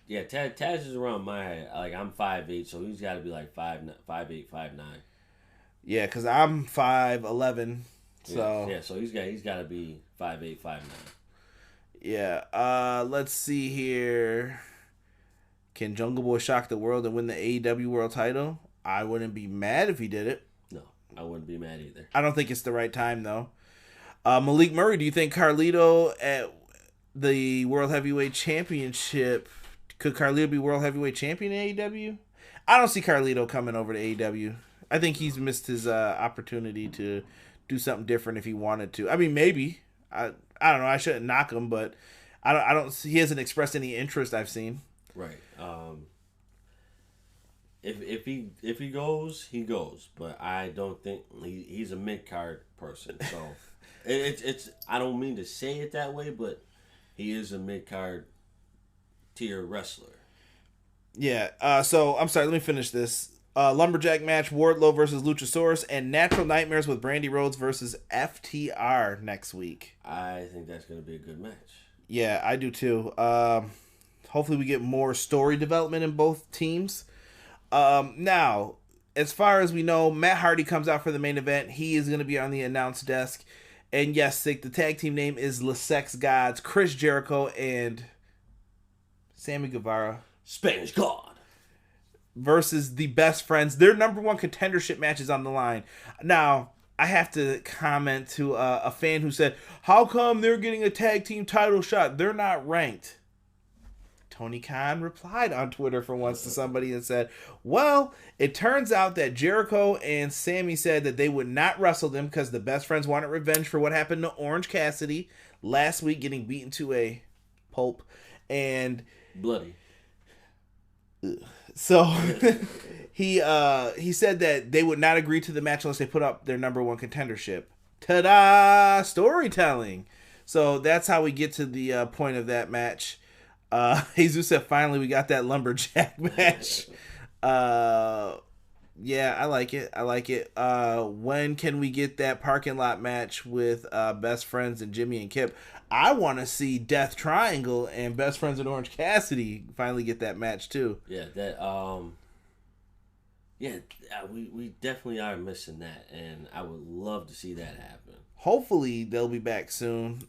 Yeah, Taz is around my height. Like, I'm 5'8", so he's got to be like 5'8", 5'9". Yeah, because I'm 5'11". So so he's got to be 5'8", 5'9". Yeah. Let's see here. Can Jungle Boy shock the world and win the AEW World Title? I wouldn't be mad if he did it. No, I wouldn't be mad either. I don't think it's the right time though. Malik Murray, do you think Carlito at the World Heavyweight Championship? Could Carlito be World Heavyweight Champion in AEW? I don't see Carlito coming over to AEW. I think he's missed his opportunity to do something different if he wanted to. I mean, maybe. I don't know. I shouldn't knock him, but I don't. He hasn't expressed any interest I've seen. Right. If he goes, he goes. But I don't think he's a mid card person. So it's I don't mean to say it that way, but he is a mid card tier wrestler. Yeah. So I'm sorry. Let me finish this. Lumberjack match: Wardlow versus Luchasaurus, and Natural Nightmares with Brandy Rhodes versus FTR next week. I think that's going to be a good match. Yeah, I do too. Hopefully we get more story development in both teams. Now, as far as we know, Matt Hardy comes out for the main event. He is going to be on the announce desk. And yes, Sick, the tag team name is Le Sex Gods, Chris Jericho and Sammy Guevara. Spanish God. Versus the Best Friends. Their number one contendership match is on the line. Now, I have to comment to a fan who said, how come they're getting a tag team title shot? They're not ranked. Tony Khan replied on Twitter for once to somebody and said, well, it turns out that Jericho and Sammy said that they would not wrestle them because the Best Friends wanted revenge for what happened to Orange Cassidy last week, getting beaten to a pulp. And bloody. So he said that they would not agree to the match unless they put up their number one contendership. Ta-da! Storytelling. So that's how we get to the point of that match. Jesus said, finally, we got that lumberjack match. Yeah, I like it. When can we get that parking lot match with Best Friends and Jimmy and Kip? I want to see Death Triangle and Best Friends and Orange Cassidy finally get that match too. Yeah, we definitely are missing that, and I would love to see that happen. Hopefully they'll be back soon.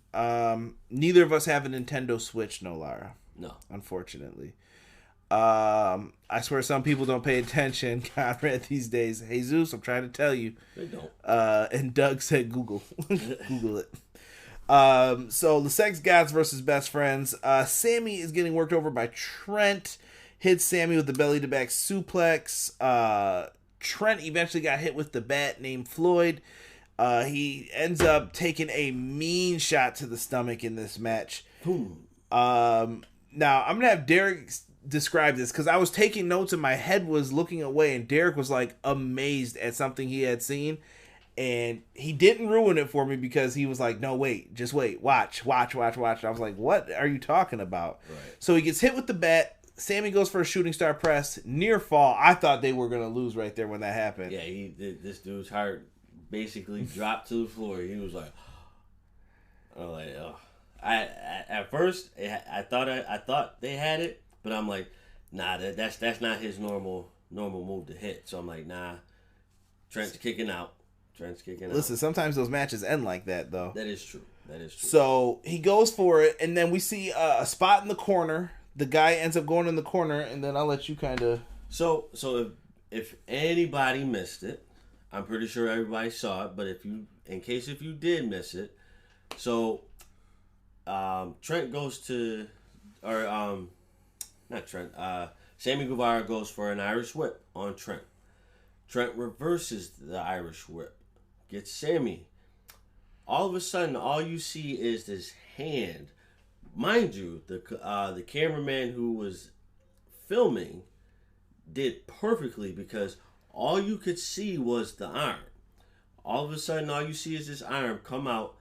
Neither of us have a Nintendo Switch, no, Lara. No, unfortunately. I swear some people don't pay attention, Conrad, these days. Jesus, I'm trying to tell you. They don't. And Doug said Google. Google it. So the Sex Gods versus Best Friends. Sammy is getting worked over by Trent. Hits Sammy with the belly to back suplex. Trent eventually got hit with the bat named Floyd. He ends up taking a mean shot to the stomach in this match. Now I'm gonna have Derek describe this because I was taking notes and my head was looking away, and Derek was like amazed at something he had seen. And he didn't ruin it for me because he was like, no, wait, just wait, watch. And I was like, what are you talking about? Right. So he gets hit with the bat. Sammy goes for a shooting star press, near fall. I thought they were going to lose right there when that happened. Yeah, this dude's heart basically dropped to the floor. He was like, oh. At first, I thought they had it, but I'm like, nah, that's not his normal move to hit. So I'm like, nah, Trent's kicking out. Listen, sometimes those matches end like that, though. That is true. So he goes for it, and then we see a spot in the corner. The guy ends up going in the corner, and then I'll let you kind of... So if anybody missed it, I'm pretty sure everybody saw it, but if you did miss it, so Trent goes to... not Trent. Sammy Guevara goes for an Irish whip on Trent. Trent reverses the Irish whip. Gets Sammy. All of a sudden, all you see is this hand. Mind you, the cameraman who was filming did perfectly because all you could see was the arm. All of a sudden, all you see is this arm come out,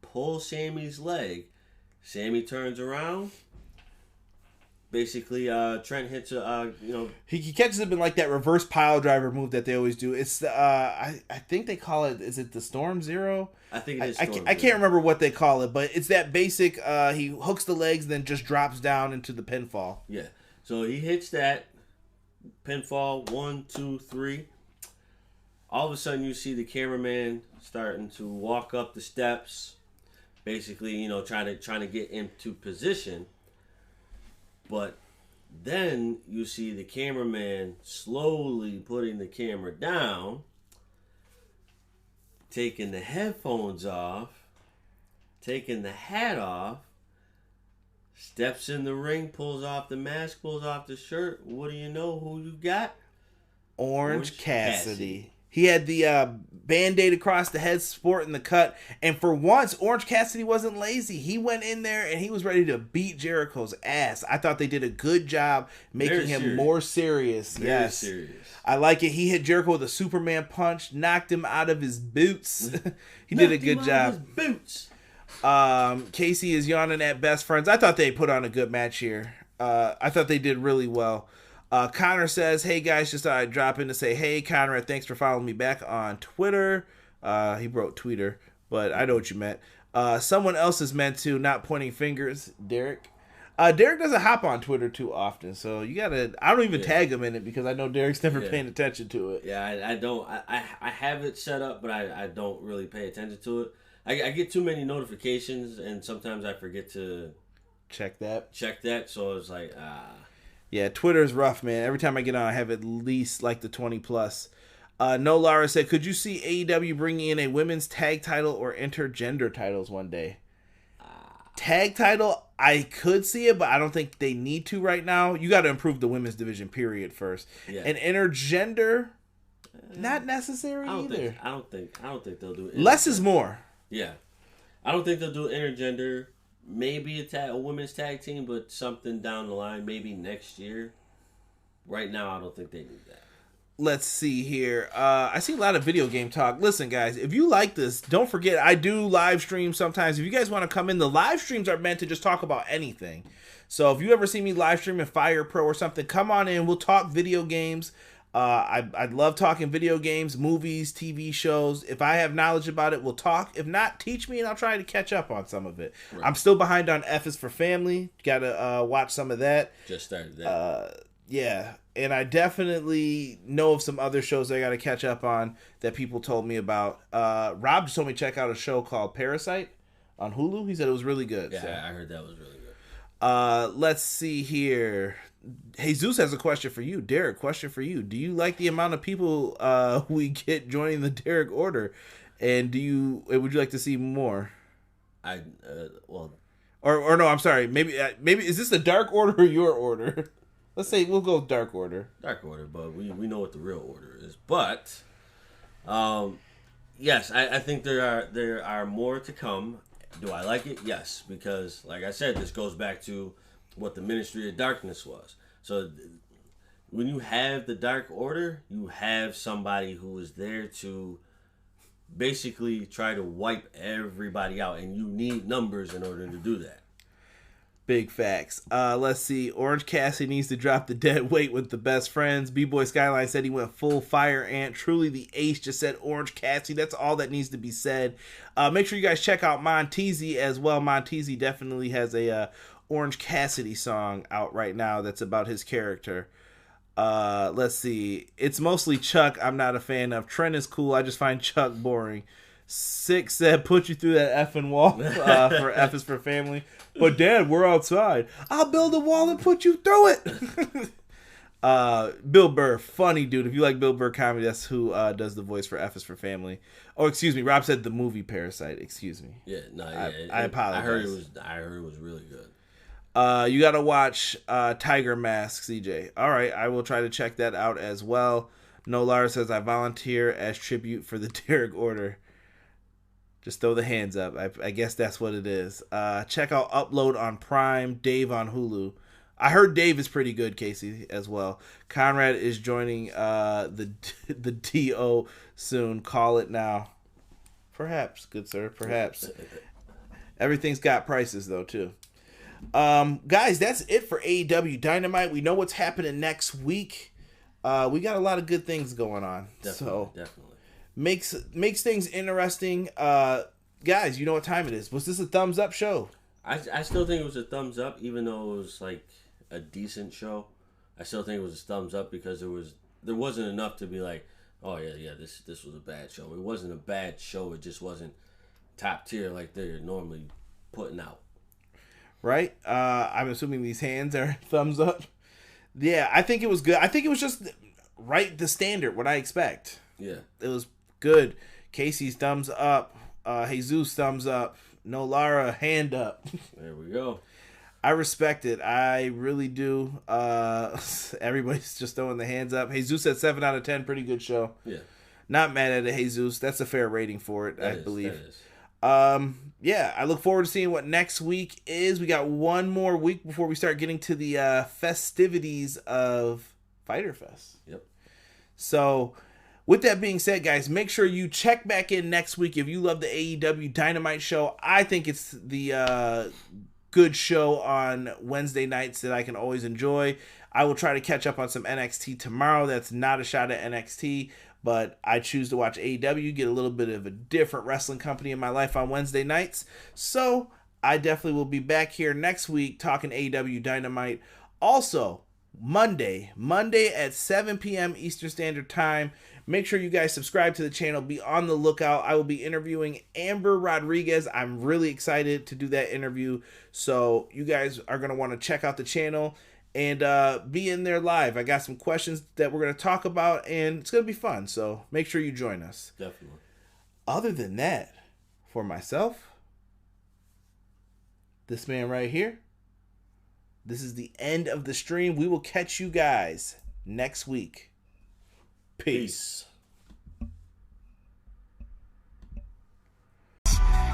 pull Sammy's leg. Sammy turns around. Basically, Trent hits He catches him in like that reverse pile driver move that they always do. It's I think they call it. Is it the Storm Zero? I think it is. I can't remember what they call it, but it's that basic. He hooks the legs, then just drops down into the pinfall. Yeah. So he hits that pinfall 1, 2, 3. All of a sudden, you see the cameraman starting to walk up the steps, basically, trying to get into position. But then you see the cameraman slowly putting the camera down, taking the headphones off, taking the hat off, steps in the ring, pulls off the mask, pulls off the shirt. What do you know who you got? Orange Cassidy. He had the Band-Aid across the head, sporting the cut. And for once, Orange Cassidy wasn't lazy. He went in there and he was ready to beat Jericho's ass. I thought they did a good job making him more serious. Very serious. I like it. He hit Jericho with a Superman punch, knocked him out of his boots. He did a good job. Boots. Casey is yawning at Best Friends. I thought they put on a good match here. I thought they did really well. Connor says, hey guys, just thought I'd drop in to say, hey Conrad, thanks for following me back on Twitter. He wrote Twitter, but I know what you meant. Someone else is meant to, not pointing fingers, Derek. Derek doesn't hop on Twitter too often, so you gotta. I don't even tag him in it because I know Derek's never paying attention to it. Yeah, I don't. I have it set up, but I don't really pay attention to it. I get too many notifications, and sometimes I forget to check that. So it's like, Yeah, Twitter's rough, man. Every time I get on, I have at least like the 20 plus. No, Lara said, could you see AEW bringing in a women's tag title or intergender titles one day? Tag title, I could see it, but I don't think they need to right now. You got to improve the women's division, period, first. Yeah. And intergender, not necessary either. I don't think they'll do it. Less is more. Yeah, I don't think they'll do intergender. Maybe a women's tag team, but something down the line, maybe next year. Right now, I don't think they need that. Let's see here. I see a lot of video game talk. Listen, guys, if you like this, don't forget, I do live stream sometimes. If you guys want to come in, the live streams are meant to just talk about anything. So if you ever see me live stream in Fire Pro or something, come on in. We'll talk video games. I love talking video games, movies, TV shows. If I have knowledge about it, we'll talk. If not, teach me and I'll try to catch up on some of it. Right. I'm still behind on F is for Family. Got to watch some of that. Just started that. Yeah. And I definitely know of some other shows that I got to catch up on that people told me about. Rob just told me to check out a show called Parasite on Hulu. He said it was really good. Yeah, so. I heard that was really good. Let's see here. Jesus has a question for you. Derek, question for you. Do you like the amount of people we get joining the Derek Order? And would you like to see more? Or no, I'm sorry. Maybe is this the Dark Order or your order? Let's say we'll go Dark Order. Dark Order, but we know what the real order is. But yes, I think there are more to come. Do I like it? Yes, because like I said, this goes back to what the Ministry of Darkness was. So when you have the Dark Order, you have somebody who is there to basically try to wipe everybody out, and you need numbers in order to do that. Big facts. Let's see. Orange Cassidy needs to drop the dead weight with the best friends. B-Boy Skyline said he went full fire ant. Truly the ace just said Orange Cassidy. That's all that needs to be said. Make sure you guys check out Montezzi as well. Montezzi definitely has a Orange Cassidy song out right now that's about his character. Let's see. It's mostly Chuck I'm not a fan of. Trent is cool. I just find Chuck boring. Six said, put you through that effing wall for F is for Family. But Dad, we're outside. I'll build a wall and put you through it. Bill Burr, funny dude. If you like Bill Burr comedy, that's who does the voice for F is for Family. Oh, excuse me. Rob said the movie Parasite. Excuse me. Yeah, no, I apologize. I heard it was really good. You gotta watch Tiger Mask, CJ. All right, I will try to check that out as well. No, Lara says I volunteer as tribute for the Derek Order. Just throw the hands up. I guess that's what it is. Check out Upload on Prime, Dave on Hulu. I heard Dave is pretty good, Casey, as well. Conrad is joining the DO soon. Call it now. Perhaps, good sir, perhaps. Everything's got prices, though, too. Guys, that's it for AEW Dynamite. We know what's happening next week. We got a lot of good things going on. Definitely. Makes things interesting. Guys, you know what time it is. Was this a thumbs up show? I still think it was a thumbs up, even though it was like a decent show. I still think it was a thumbs up because there wasn't enough to be like, oh yeah, this was a bad show. It wasn't a bad show. It just wasn't top tier like they're normally putting out. Right? I'm assuming these hands are thumbs up. Yeah, I think it was good. I think it was just right the standard, what I expect. Yeah. It was good. Casey's thumbs up. Jesus thumbs up. No Lara, hand up. There we go. I respect it. I really do. Everybody's just throwing the hands up. Jesus said 7 out of 10. Pretty good show. Yeah. Not mad at it, Jesus. That's a fair rating for it, I believe. That is. Yeah, I look forward to seeing what next week is. We got one more week before we start getting to the festivities of Fyter Fest. Yep. So, with that being said, guys, make sure you check back in next week if you love the AEW Dynamite show. I think it's the good show on Wednesday nights that I can always enjoy. I will try to catch up on some NXT tomorrow. That's not a shot at NXT, but I choose to watch AEW, get a little bit of a different wrestling company in my life on Wednesday nights. So I definitely will be back here next week talking AEW Dynamite. Also, Monday at 7 p.m. Eastern Standard Time. Make sure you guys subscribe to the channel. Be on the lookout. I will be interviewing Amber Rodriguez. I'm really excited to do that interview. So you guys are going to want to check out the channel and be in there live. I got some questions that we're going to talk about, and it's going to be fun. So make sure you join us. Definitely. Other than that, for myself, this man right here, this is the end of the stream. We will catch you guys next week. Peace.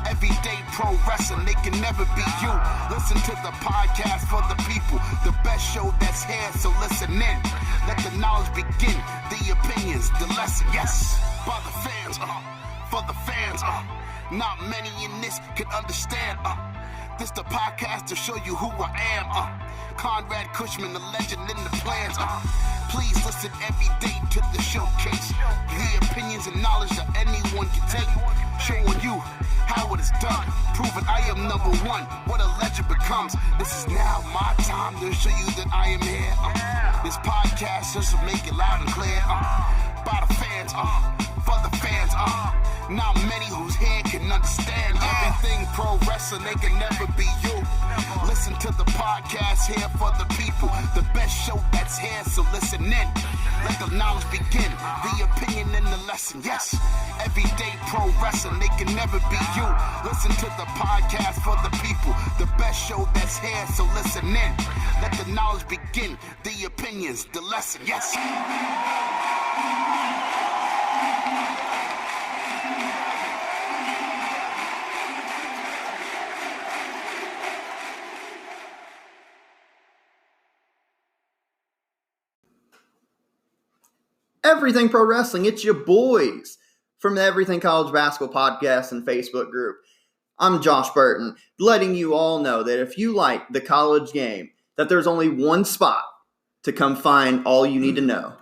Everyday pro wrestling, they can never be you. Listen to the podcast for the people, the best show that's here, so listen in. Let the knowledge begin, the opinions, the lesson, yes. For the fans, not many in this can understand, This the podcast to show you who I am, Conrad Cushman, the legend in the plans, Please listen every day to the showcase. The opinions and knowledge that anyone can take. Showing you how it is done. Proving I am number one. What a legend becomes. This is now my time to show you that I am here. This podcast just to make it loud and clear. By the fans, for the fans, not many who's here can understand everything pro wrestling. They can never be you. Listen to the podcast here for the people. The best show that's here, so listen in. Let the knowledge begin, the opinion and the lesson. Yes, everyday pro wrestling, they can never be you. Listen to the podcast for the people. The best show that's here, so listen in. Let the knowledge begin, the opinions, the lesson. Yes. Everything Pro Wrestling, it's your boys from the Everything College Basketball Podcast and Facebook group. I'm Josh Burton, letting you all know that if you like the college game, that there's only one spot to come find all you need to know.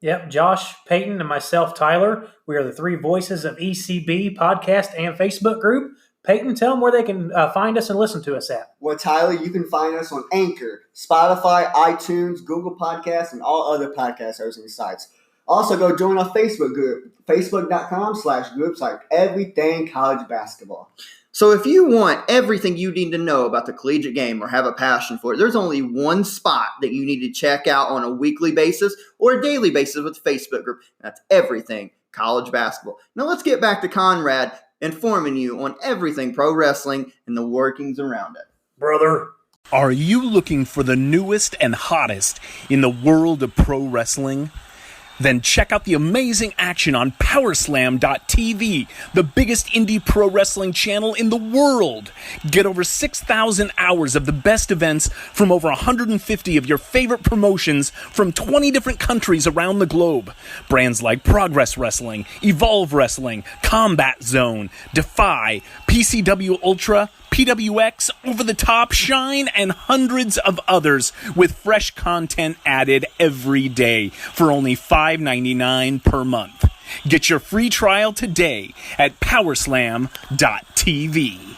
Yep, Josh, Peyton, and myself, Tyler. We are the three voices of ECB Podcast and Facebook group. Peyton, tell them where they can find us and listen to us at. Well, Tyler, you can find us on Anchor, Spotify, iTunes, Google Podcasts, and all other podcast hosting sites. Also, go join our Facebook group, facebook.com/groups like Everything College Basketball. So if you want everything you need to know about the collegiate game or have a passion for it, there's only one spot that you need to check out on a weekly basis or a daily basis with the Facebook group. That's Everything College Basketball. Now let's get back to Conrad informing you on everything pro wrestling and the workings around it. Brother. Are you looking for the newest and hottest in the world of pro wrestling? Then check out the amazing action on Powerslam.tv, the biggest indie pro wrestling channel in the world. Get over 6,000 hours of the best events from over 150 of your favorite promotions from 20 different countries around the globe. Brands like Progress Wrestling, Evolve Wrestling, Combat Zone, Defy, PCW Ultra, PWX, Over the Top, Shine, and hundreds of others with fresh content added every day for only $5.99 per month. Get your free trial today at Powerslam.tv.